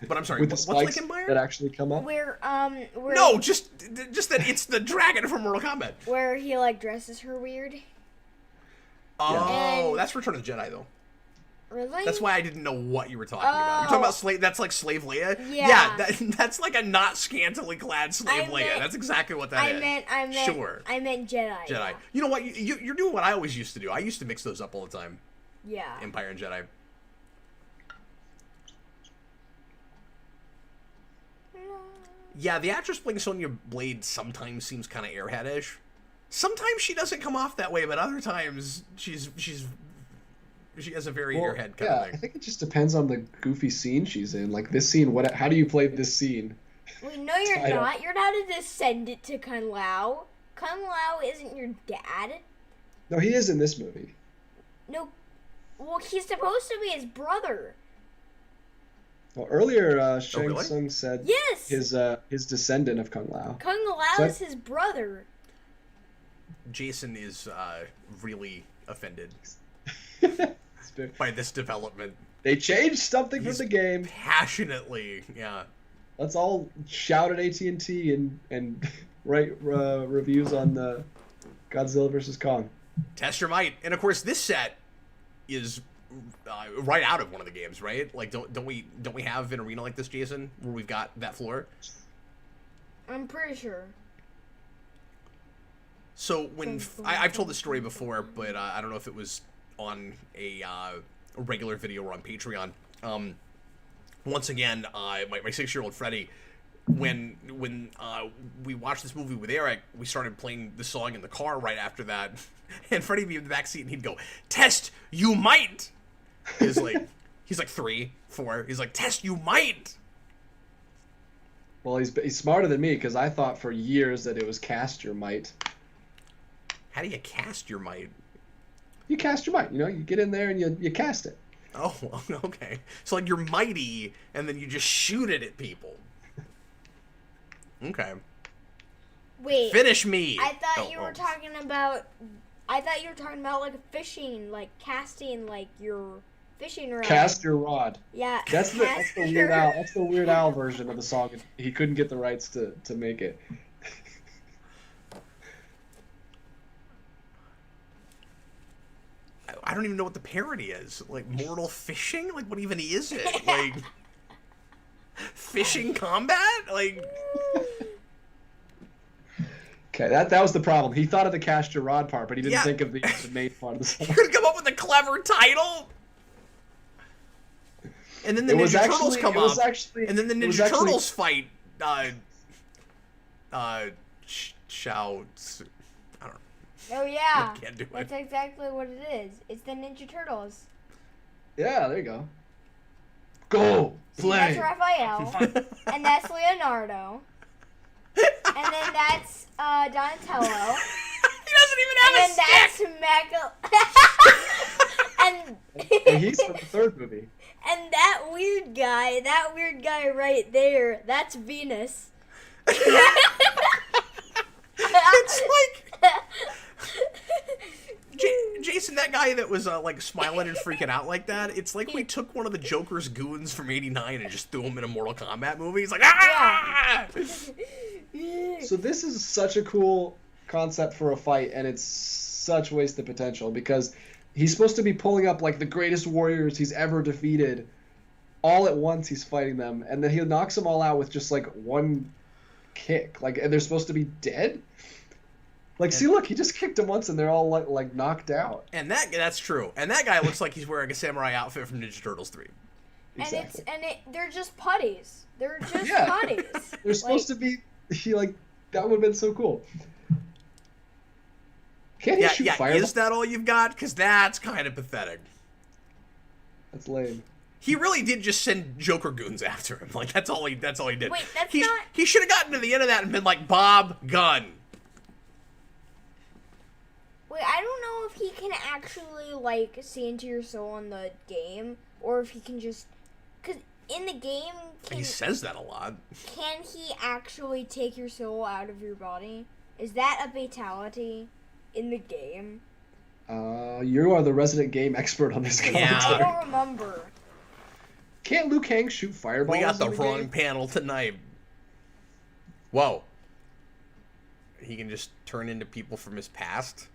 But I'm sorry, With the what's spikes like Empire? that actually come up. where No, just that it's the dragon from Mortal Kombat. where he like dresses her weird. Oh, And- that's Return of the Jedi though. Really? That's why I didn't know what you were talking about. You're talking about slave. That's like Slave Leia. Yeah. That's like a not scantily clad Slave I Leia. meant- That's exactly what that is. I meant Sure. I meant Jedi. Jedi. You know what? You're doing what I always used to do. I used to mix those up all the time. Yeah. Empire and Jedi. Yeah, the actress playing Sonya Blade sometimes seems kind of airheadish. Sometimes she doesn't come off that way, but other times she has a very airhead kind yeah, of I thing. think it just depends on the goofy scene she's in. Like this scene, how do you play this scene? Wait, no, you're I don't- not. You're not a descendant to Kung Lao. Kung Lao isn't your dad. No, he is in this movie. No. Well, he's supposed to be his brother. Well, earlier, Shang really? Tsung said Yes. his descendant of Kung Lao. Kung Lao So- is his brother. Jayson is really offended It's been- by this development. They changed something He's- from the game. Passionately, yeah. Let's all shout at AT&T and write reviews on the Godzilla vs. Kong. Test your might. And of course, this set is right out of one of the games, right? Like, don't we have an arena like this, Jason, where we've got that floor? I'm pretty sure. So when I've told this story before, but I don't know if it was on a regular video or on Patreon. Once again, my 6-year-old Freddie, when we watched this movie with Eric, we started playing the song in the car right after that, and Freddie would be in the back seat and he'd go, "Test, you might." He's like 3, 4. He's like, "Test, you might." Well, he's smarter than me because I thought for years that it was cast your might. How do you cast your might? You cast your might. You know, you get in there and you cast it. Oh, okay. So like you're mighty, and then you just shoot it at people. Okay. Wait. Finish me. I thought Oh, you were oh. talking about. I thought you were talking about like fishing, like casting, like your fishing rod. Cast your rod. Yeah. That's the cast Weird your- Al. That's the Weird Al version of the song. He couldn't get the rights to make it. I don't even know what the parody is. Like mortal fishing? Like what even is it? Like fishing combat? Like Okay, that was the problem. He thought of the cast your rod part, but he didn't Yeah. think of the main part of the you song. could come up with a clever title. And then the It was Ninja Turtles actually- come it was up. actually- And then the it was Ninja actually- Turtles fight. Shouts. I don't know. Oh yeah, I can't do it. that's exactly what it is. It's the Ninja Turtles. Yeah, there you go. Go play. That's Raphael, and that's Leonardo, and then that's Donatello, He doesn't even have and a then stick. that's and And he's from the third movie. and that weird guy right there, that's Venus. It's like Jayson, that guy that was like smiling and freaking out like that. It's like we took one of the Joker's goons from '89 and just threw him in a Mortal Kombat movie. He's like, ah! So this is such a cool concept for a fight, and it's such wasted potential because he's supposed to be pulling up like the greatest warriors he's ever defeated. All at once he's fighting them, and then he knocks them all out with just like one kick. Like, and they're supposed to be dead. Like, see, look, he just kicked them once, and they're all like knocked out. And that's true. And that guy looks like he's wearing a samurai outfit from Ninja Turtles 3. Exactly. They're just putties. They're just Yeah. putties. They're supposed to be. He like that would have been so cool. Can't he shoot fireballs? Is that all you've got? Because that's kind of pathetic. That's lame. He really did just send Joker goons after him. Like that's all he did. Wait, that's he, not- He should have gotten to the end of that and been like, Bob, gun. Wait, I don't know if he can actually like see into your soul in the game, or if he can just, cause in the game, He says that a lot. can he actually take your soul out of your body? Is that a fatality in the game? You are the resident game expert on this Yeah. commentary. I don't remember. Can't Liu Kang shoot fireballs? We got the in wrong game? panel tonight. Whoa. He can just turn into people from his past.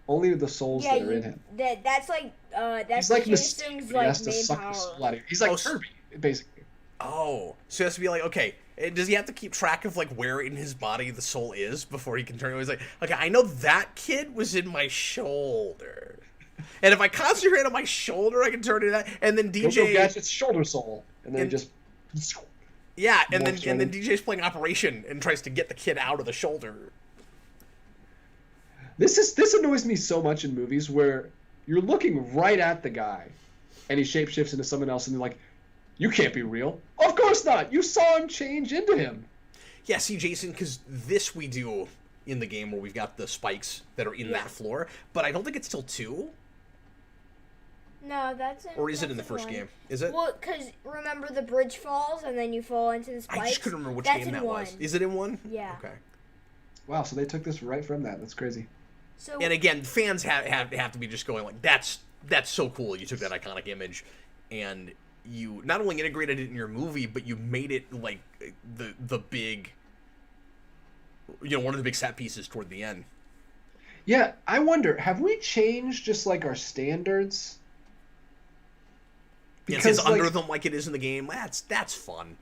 Only the souls Yeah, that are in him. that's like that's He's like Jason's Mystique. He like has to main suck power. the soul out of you. He's like Oh, Kirby, basically. Oh, so it has to be like, okay, does he have to keep track of like where in his body the soul is before he can turn? He's like, okay, I know that kid was in my shoulder, and if I concentrate on my shoulder, I can turn into that. And then Go DJ, Gadget's shoulder soul, and then And- just. yeah, and Morphs then right in. DJ's playing Operation and tries to get the kid out of the shoulder. This annoys me so much in movies where you're looking right at the guy, and he shapeshifts into someone else, and they're like, "You can't be real." Of course not. You saw him change into him. Yeah, see, Jayson, because this we do in the game where we've got the spikes that are in Yeah. that floor, but I don't think it's till 2, No, that's or is it that's in the first one. game? Is it? Well, because remember the bridge falls and then you fall into the spikes. I just couldn't remember which That's game in that one. was. Is it in 1? Yeah. Okay. Wow, so they took this right from that. That's crazy. So And again, fans have to be just going like, that's so cool. You took that iconic image, and you not only integrated it in your movie, but you made it like the big, one of the big set pieces toward the end. Yeah, I wonder, have we changed just like our standards? It's under them like it is in the game. That's fun.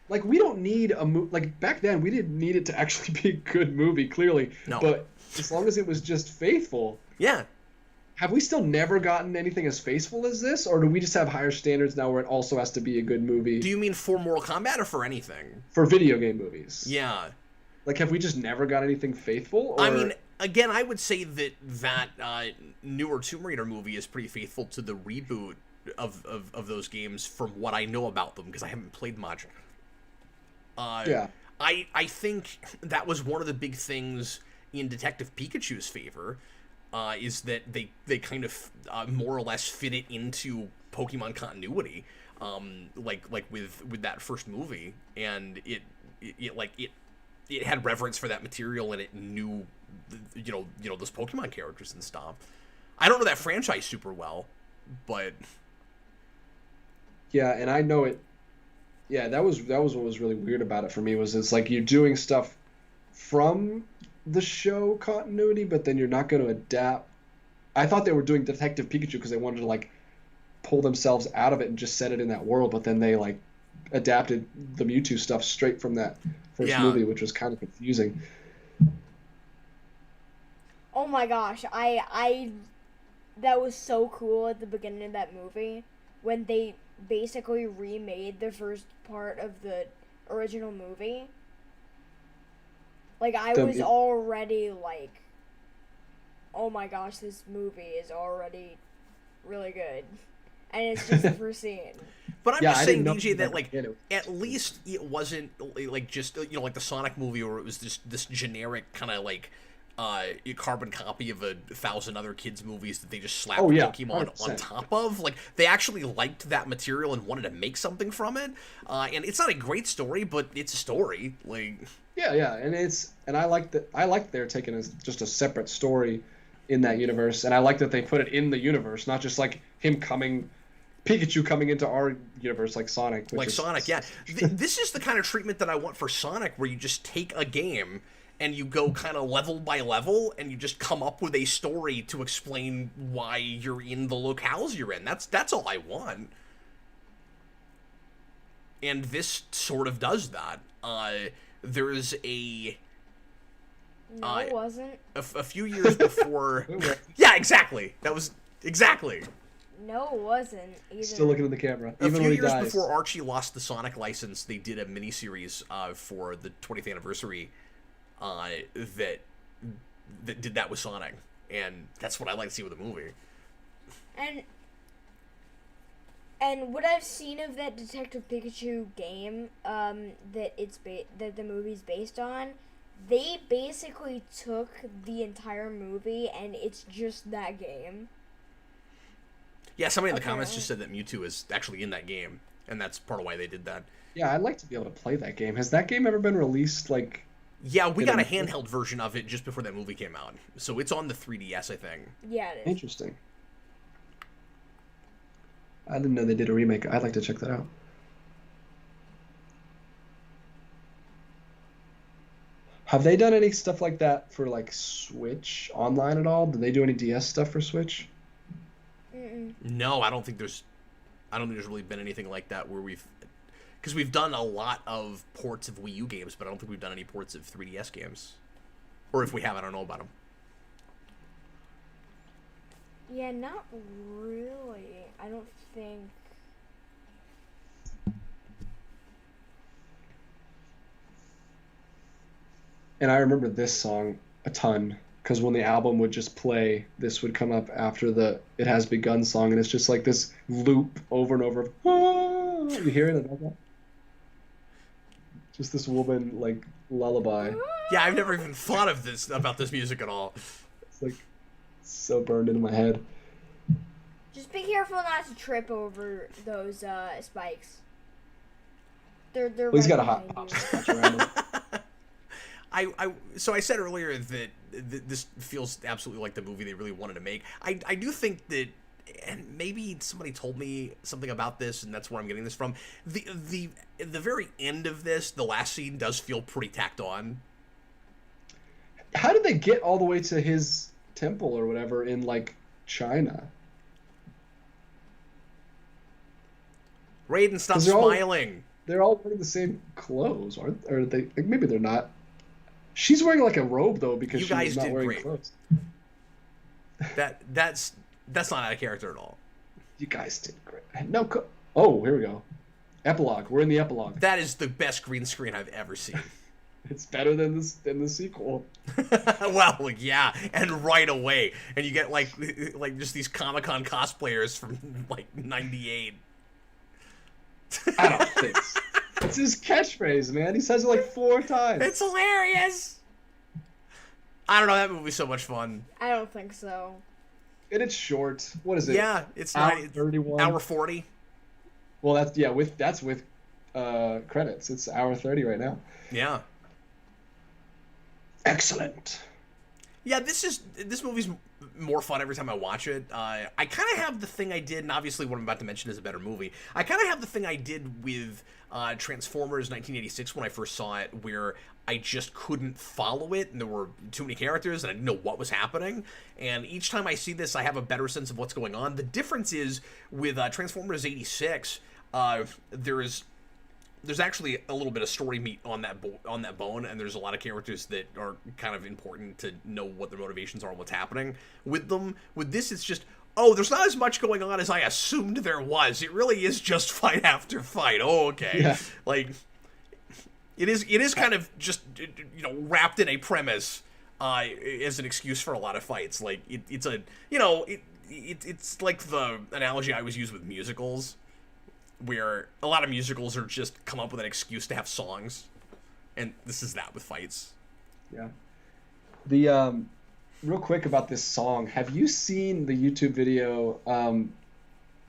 Like, we don't need a movie. Like, back then, we didn't need it to actually be a good movie, clearly. No. But as long as it was just faithful. Yeah. Have we still never gotten anything as faithful as this? Or do we just have higher standards now where it also has to be a good movie Do you mean for Mortal Kombat or for anything? for video game movies? Yeah. Like, have we just never got anything faithful? Or... I mean, again, I would say that newer Tomb Raider movie is pretty faithful to the reboot of those games from what I know about them, because I haven't played much. yeah. I think that was one of the big things in Detective Pikachu's favor, is that they kind of more or less fit it into Pokemon continuity, like with that first movie, and it had reverence for that material, and it knew those Pokemon characters and stuff. I don't know that franchise super well, but Yeah, and I know it. Yeah, that was what was really weird about it for me, was it's like you're doing stuff from the show continuity, but then you're not going to adapt. I thought they were doing Detective Pikachu because they wanted to like pull themselves out of it and just set it in that world, but then they like adapted the Mewtwo stuff straight from that first Yeah. movie, which was kind of confusing. oh my gosh, I that was so cool at the beginning of that movie when they basically remade the first part of the original movie. Like, I was already like, oh my gosh, this movie is already really good. And it's just the first scene. But I'm just saying, DJ, that, that like, at least it wasn't, like, just, you know, like the Sonic movie where it was just this generic kind of, like, carbon copy of 1,000 other kids' movies that they just slapped Pokemon 100%. On top of. Like, they actually liked that material and wanted to make something from it. And it's not a great story, but it's a story. Like, yeah, and I like they're taking just a separate story in that universe, and I like that they put it in the universe, not just like Pikachu coming into our universe like Sonic. Sonic, yeah. This is the kind of treatment that I want for Sonic, where you just take a game and you go kind of level by level, and you just come up with a story to explain why you're in the locales you're in. That's all I want. And this sort of does that. There's a... No, it wasn't. A few years before... Yeah, exactly. That was... Exactly. No, it wasn't either. Still looking at the camera. A few years before Archie lost the Sonic license, they did a miniseries for the 20th anniversary that did that with Sonic. And that's what I like to see with the movie. And what I've seen of that Detective Pikachu game that that the movie's based on, they basically took the entire movie and it's just that game. Yeah, somebody in the comments just said that Mewtwo is actually in that game, and that's part of why they did that. Yeah, I'd like to be able to play that game. Has that game ever been released, like... Yeah, we got a handheld version of it just before that movie came out. So it's on the 3DS, I think. Yeah, it is. Interesting. I didn't know they did a remake. I'd like to check that out. Have they done any stuff like that for, like, Switch online at all? Did they do any DS stuff for Switch? No, I don't think there's really been anything like that where because we've done a lot of ports of Wii U games, but I don't think we've done any ports of 3DS games. Or if we have, I don't know about them. Yeah, not really. I don't think. And I remember this song a ton, because when the album would just play, this would come up after the It Has Begun song, and it's just like this loop over and over. Ah! You hear it about that? Just this woman, like, lullaby. Yeah, I've never even thought of about this music at all. It's like so burned into my head. Just be careful not to trip over those spikes. They're Well, he's right got a behind hot you. spot around him. So I said earlier that this feels absolutely like the movie they really wanted to make. I do think that, and maybe somebody told me something about this, and that's where I'm getting this from. The very end of this, the last scene, does feel pretty tacked on. How did they get all the way to his temple or whatever in, like, China? Raiden, stop smiling. They're all wearing the same clothes, aren't? Or they? Like, maybe they're not. She's wearing like a robe though because she's not wearing clothes. That's not out of character at all. You guys did great. No. Oh, here we go. Epilogue. We're in the epilogue. That is the best green screen I've ever seen. It's better than the sequel. Well, yeah, and right away, and you get like just these Comic-Con cosplayers from like '98. I don't think so. It's his catchphrase, man. He says it like 4 times. It's hilarious. I don't know. That movie's so much fun. I don't think so. And it's short. What is it? Yeah, it's hour 31. Hour 40. Well, that's with credits. It's hour 30 right now. Yeah. Excellent. Yeah, this movie's more fun every time I watch it. I kind of have the thing I did, and obviously what I'm about to mention is a better movie. I kind of have the thing I did with Transformers 1986 when I first saw it, where I just couldn't follow it, and there were too many characters, and I didn't know what was happening. And each time I see this, I have a better sense of what's going on. The difference is, with Transformers 86, there's actually a little bit of story meat on that bone, and there's a lot of characters that are kind of important to know what their motivations are and what's happening with them. With this, it's just Oh, there's not as much going on as I assumed there was. It really is just fight after fight. Oh, okay. Yeah. Like, it is kind of just, wrapped in a premise as an excuse for a lot of fights. Like, it's like the analogy I always use with musicals, where a lot of musicals are just come up with an excuse to have songs, and this is that with fights. Yeah. The real quick about this song, have you seen the YouTube video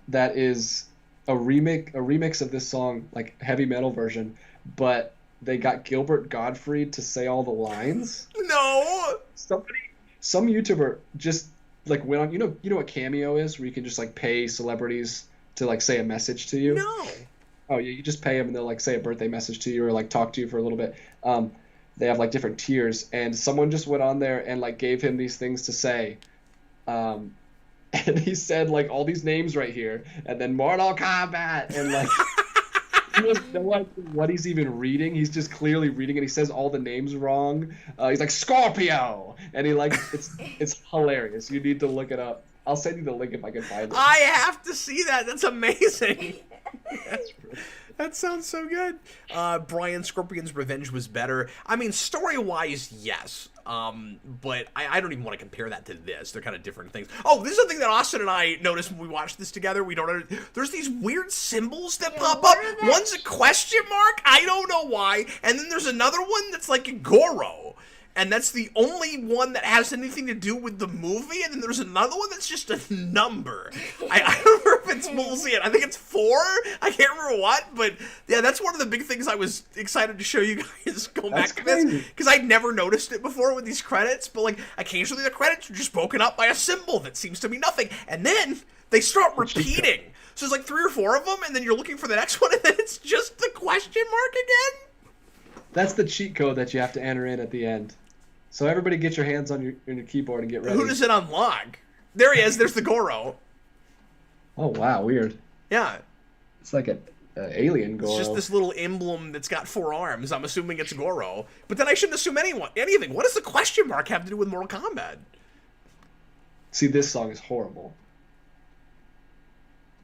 that is a remix of this song, like heavy metal version, but they got Gilbert Gottfried to say all the lines? No. Some YouTuber just like went on, you know what Cameo is, where you can just like pay celebrities to like say a message to you? No. Oh yeah, you just pay them and they'll like say a birthday message to you or like talk to you for a little bit. They have like different tiers, and someone just went on there and like gave him these things to say, and he said like all these names right here, and then Mortal Kombat, and like he has no idea what he's even reading. He's just clearly reading, and he says all the names wrong. He's like Scorpio, and he like it's hilarious. You need to look it up. I'll send you the link if I can find it. I have to see that. That's amazing. That sounds so good. Brian, Scorpion's Revenge was better. I mean, story-wise, yes. But I don't even want to compare that to this. They're kind of different things. Oh, this is something that Austin and I noticed when we watched this together. There's these weird symbols that pop up. One's a question mark. I don't know why. And then there's another one that's like a Goro. And that's the only one that has anything to do with the movie. And then there's another one that's just a number. I don't remember if it's bullshit. I think it's 4. I can't remember what. But yeah, that's one of the big things I was excited to show you guys going back to this. Because I'd never noticed it before with these credits. But like occasionally the credits are just broken up by a symbol that seems to be nothing. And then they start repeating. So there's like 3 or 4 of them. And then you're looking for the next one. And then it's just the question mark again. That's the cheat code that you have to enter in at the end. So everybody get your hands on your keyboard and get ready. Who does it unlock? There he is. There's the Goro. Oh, wow. Weird. Yeah. It's like an alien Goro. It's just this little emblem that's got 4 arms. I'm assuming it's Goro. But then I shouldn't assume anything. What does the question mark have to do with Mortal Kombat? See, this song is horrible.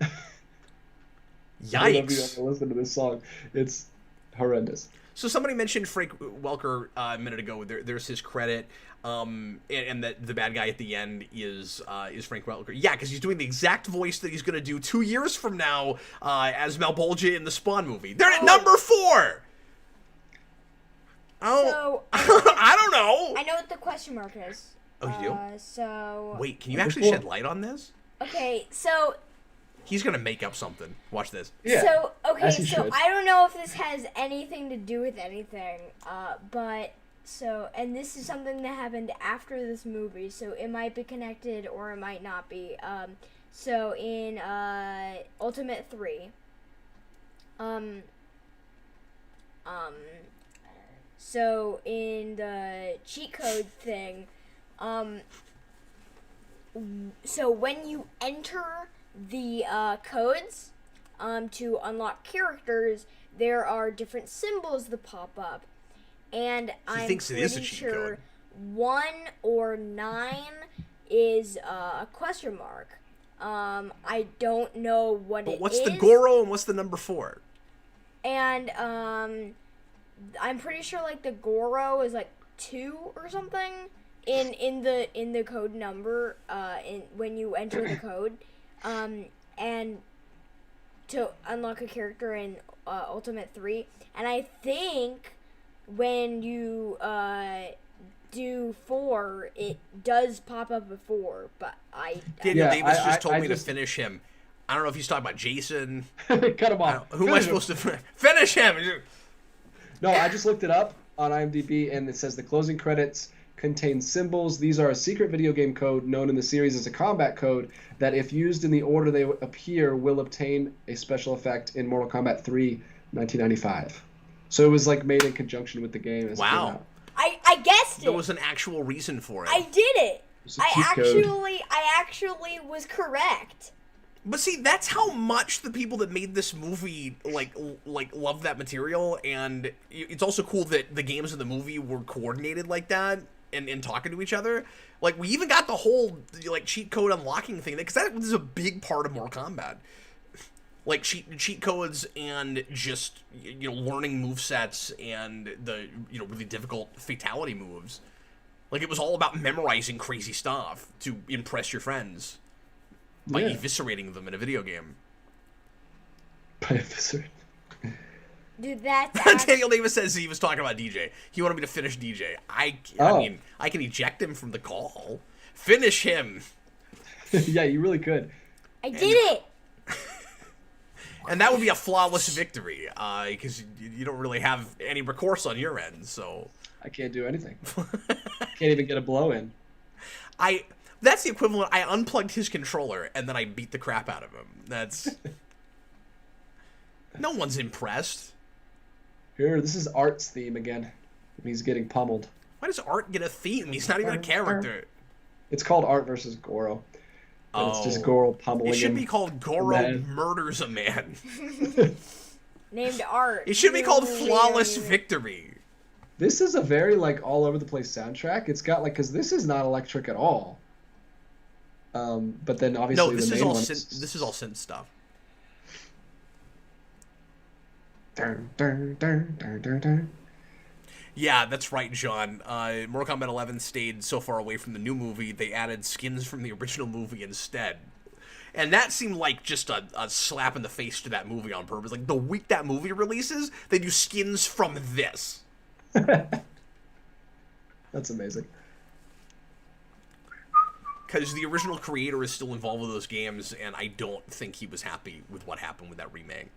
Yikes. I don't know if you ever listen to this song. It's horrendous. So somebody mentioned Frank Welker a minute ago. There's his credit, and that the bad guy at the end is Frank Welker. Yeah, because he's doing the exact voice that he's going to do 2 years from now as Malbolgia in the Spawn movie. They're at number 4. Oh, So, I don't know. I know what the question mark is. Oh, you do? So. Wait, can you actually shed light on this? Okay, so. He's going to make up something. Watch this. Yeah. So, okay, as he so should. I don't know if this has anything to do with anything, and this is something that happened after this movie, so it might be connected or it might not be. So in Ultimate 3, so in the cheat code thing, so when you enter the codes to unlock characters, there are different symbols that pop up, and I'm thinks it is a pretty cheat sure code. 1 or 9 is a question mark. I don't know what it is. But what's the Goro and what's the number 4? And I'm pretty sure like the Goro is like 2 or something in the code number when you enter the code. And to unlock a character in Ultimate 3. And I think when you do 4, it does pop up a 4, but Daniel Davis just told me to finish him. I don't know if he's talking about Jayson. Cut him off. Who am I supposed to finish him? No, I just looked it up on IMDb, and it says the closing credits contain symbols. These are a secret video game code known in the series as a combat code that, if used in the order they appear, will obtain a special effect in Mortal Kombat 3, 1995. So it was like made in conjunction with the game. As It came out. I guessed it. There was an actual reason for it. I did it. It's a cheat code. I actually was correct. But see, that's how much the people that made this movie like love that material, and it's also cool that the games in the movie were coordinated like that. and talking to each other. Like, we even got the whole, like, cheat code unlocking thing, because that was a big part of Mortal Kombat. Like, cheat codes and just, learning movesets and the, really difficult fatality moves. Like, it was all about memorizing crazy stuff to impress your friends by eviscerating them in a video game. By eviscerating. Dude, that's Daniel Davis says he was talking about DJ. He wanted me to finish DJ. I mean, I can eject him from the call. Finish him. Yeah, you really could. I did it. And that would be a flawless victory, because you don't really have any recourse on your end. So I can't do anything. Can't even get a blow in. That's the equivalent. I unplugged his controller and then I beat the crap out of him. That's no one's impressed. Here, this is Art's theme again. He's getting pummeled. Why does Art get a theme? He's not even a character. It's called Art versus Goro. And it's just Oh. Goro pummeling It should him. be called Goro Murders a Man. Named Art. It should be called Flawless Victory. This is a very, like, all over the place soundtrack. It's got, like, because this is not electric at all. But then obviously No, this the is main all one this is all synth stuff. Dun, dun, dun, dun, dun, dun. Yeah, that's right, John. Mortal Kombat 11 stayed so far away from the new movie, they added skins from the original movie instead. And that seemed like just a slap in the face to that movie on purpose. Like, the week that movie releases, they do skins from this. That's amazing. Because the original creator is still involved with those games, and I don't think he was happy with what happened with that remake.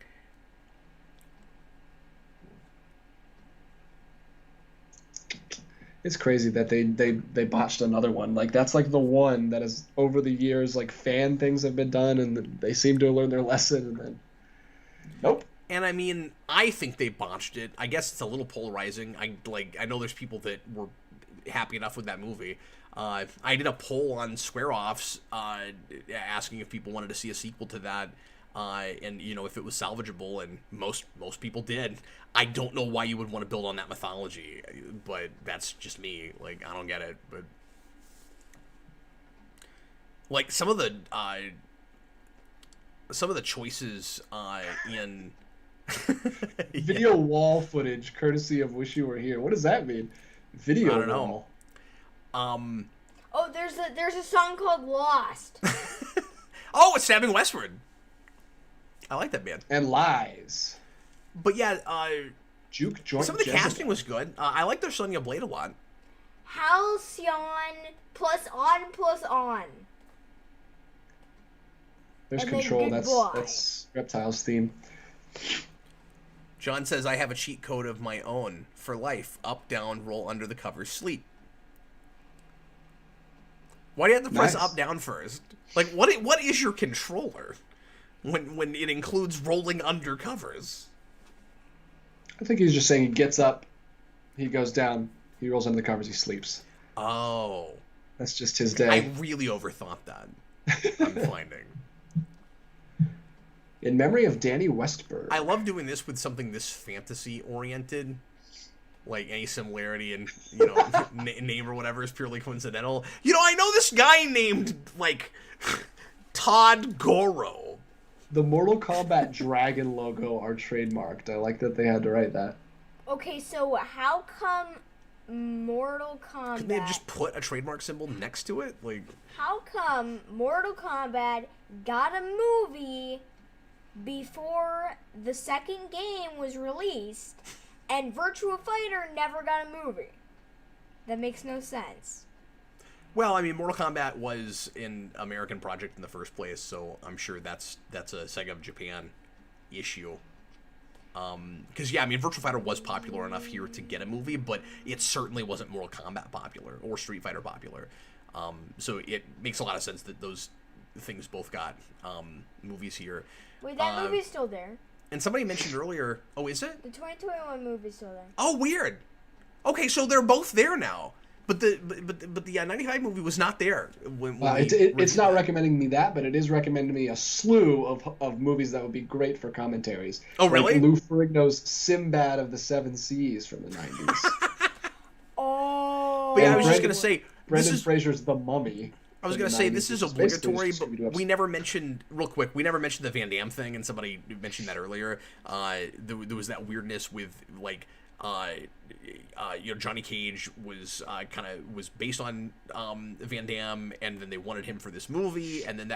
It's crazy that they botched another one. Like, that's like the one that is over the years, like, fan things have been done and they seem to have learned their lesson, and then nope. And I mean, I think they botched it. I guess it's a little polarizing. I know there's people that were happy enough with that movie. I did a poll on Square Offs asking if people wanted to see a sequel to that, and if it was salvageable, and most people did. I don't know why you would want to build on that mythology, but that's just me. Like, I don't get it. But like some of the choices in Video wall footage, courtesy of Wish You Were Here. What does that mean? Video I don't know. wall. Oh, there's a song called Lost. Oh, it's Stabbing Westward. I like that band. And Lies. But yeah, Juke Joint some of the Jezebel. casting was good. I like their Sonya Blade a lot. Halcyon plus on. There's And then Control. Goodbye. That's Reptile's theme. John says, I have a cheat code of my own for life. Up, down, roll under the covers, sleep. Why do you have to press Nice. up, down first? Like, what is your controller when it includes rolling under covers? I think he's just saying he gets up, he goes down, he rolls under the covers, he sleeps. Oh. That's just his I day. really overthought that. I'm finding. In memory of Danny Westberg. I love doing this with something this fantasy-oriented. Like, any similarity in, name or whatever is purely coincidental. I know this guy named, like, Todd Goro. The Mortal Kombat dragon logo are trademarked. I like that they had to write that. Okay, so how come Mortal Couldn't they have Kombat? just put a trademark symbol next to it? Like, How come Mortal Kombat got a movie before the second game was released, and Virtua Fighter never got a movie? That makes no sense. well, I mean, Mortal Kombat was an American project in the first place, so I'm sure that's a Sega of Japan issue. Because, yeah, I mean, Virtua Fighter was popular enough here to get a movie, but it certainly wasn't Mortal Kombat popular or Street Fighter popular. So it makes a lot of sense that those things both got movies here. Wait, that movie's still there. And somebody mentioned earlier, oh, is it? The 2021 movie's still there. Oh, weird. Okay, so they're both there now. But the 95 movie was not there. When It's not recommending me that, but it is recommending me a slew of movies that would be great for commentaries. Oh, really? Like Lou Ferrigno's Sinbad of the Seven Seas from the 90s. Oh. Oh. But yeah, I was And just gonna say Brendan this is. Fraser's The Mummy. I was from gonna the say 90s, this is which basically obligatory, just but Scooby-Doo we never mentioned we never mentioned the Van Damme thing, and somebody mentioned that earlier. There was that weirdness with like. Johnny Cage was was based on Van Damme, and then they wanted him for this movie, and then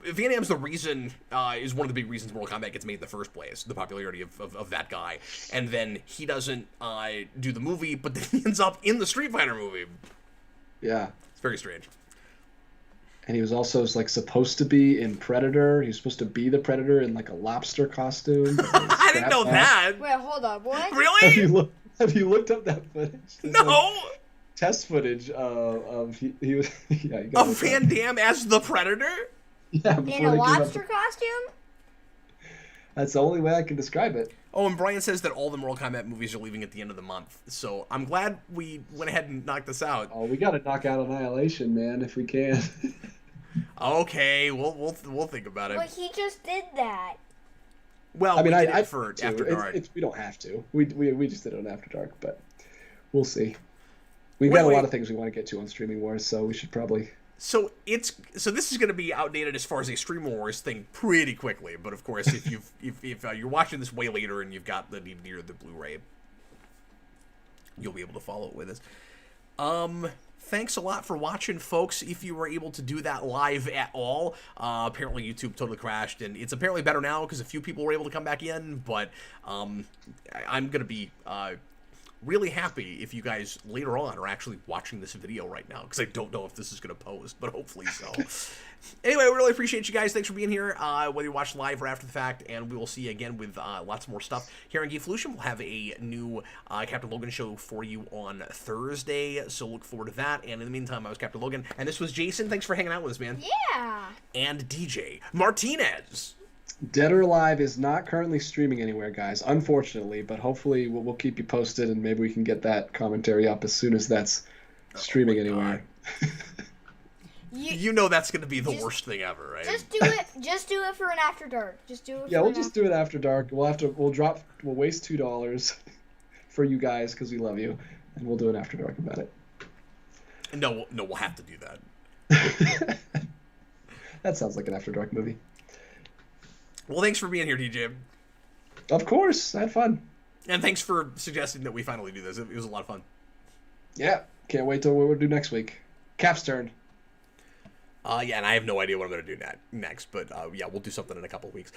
Van Damme's the reason is one of the big reasons Mortal Kombat gets made in the first place, the popularity of that guy, and then he doesn't do the movie, but then he ends up in the Street Fighter movie. Yeah. It's very strange. And he was also like supposed to be in Predator. He was supposed to be the Predator in like a lobster costume. I didn't know that. Wait, hold on. What? Have Really? have you looked up that footage? There's No. like test footage of he was yeah. You gotta Of look Van up. Damme as the Predator? Yeah, In before a they came up- lobster costume? That's the only way I can describe it. Oh, and Brian says that all the Mortal Kombat movies are leaving at the end of the month. So I'm glad we went ahead and knocked this out. Oh, we gotta knock out Annihilation, man, if we can. Okay, we'll think about it. But he just did that. Well, I mean, we did I it for too. After Dark. We don't have to. We just did it on After Dark, but we'll see. We've Wait, got a wait. lot of things we want to get to on Streaming Wars, so we should probably. So this is going to be outdated as far as a Stream Wars thing pretty quickly. But of course, if you're watching this way later and you've got the DVD or the Blu-ray, you'll be able to follow it with us. Thanks a lot for watching, folks. If you were able to do that live at all, apparently YouTube totally crashed, and it's apparently better now because a few people were able to come back in. But I'm gonna be really happy if you guys later on are actually watching this video right now, because I don't know if this is gonna post, but hopefully so. Anyway, we really appreciate you guys. Thanks for being here, whether you watch live or after the fact, and we will see you again with lots more stuff here on Geekvolution. We'll have a new Captain Logan show for you on Thursday, so look forward to that. And in the meantime, I was Captain Logan, and this was Jayson. Thanks for hanging out with us, man. Yeah. And DJ Martinez. Dead or Alive is not currently streaming anywhere, guys, unfortunately, but hopefully we'll keep you posted, and maybe we can get that commentary up as soon as that's streaming anywhere. You know that's going to be the Just- worst thing ever, right? Just do it. Just do it for an After Dark. Just do it. Yeah, for we'll an just do it after dark. We'll waste $2 for you guys because we love you, and we'll do an After Dark about it. No, we'll have to do that. That sounds like an After Dark movie. Well, thanks for being here, DJ. Of course, I had fun. And thanks for suggesting that we finally do this. It was a lot of fun. Yeah, can't wait till what we'll do next week. Cap's turn. Yeah, and I have no idea what I'm going to do next, but yeah, we'll do something in a couple of weeks.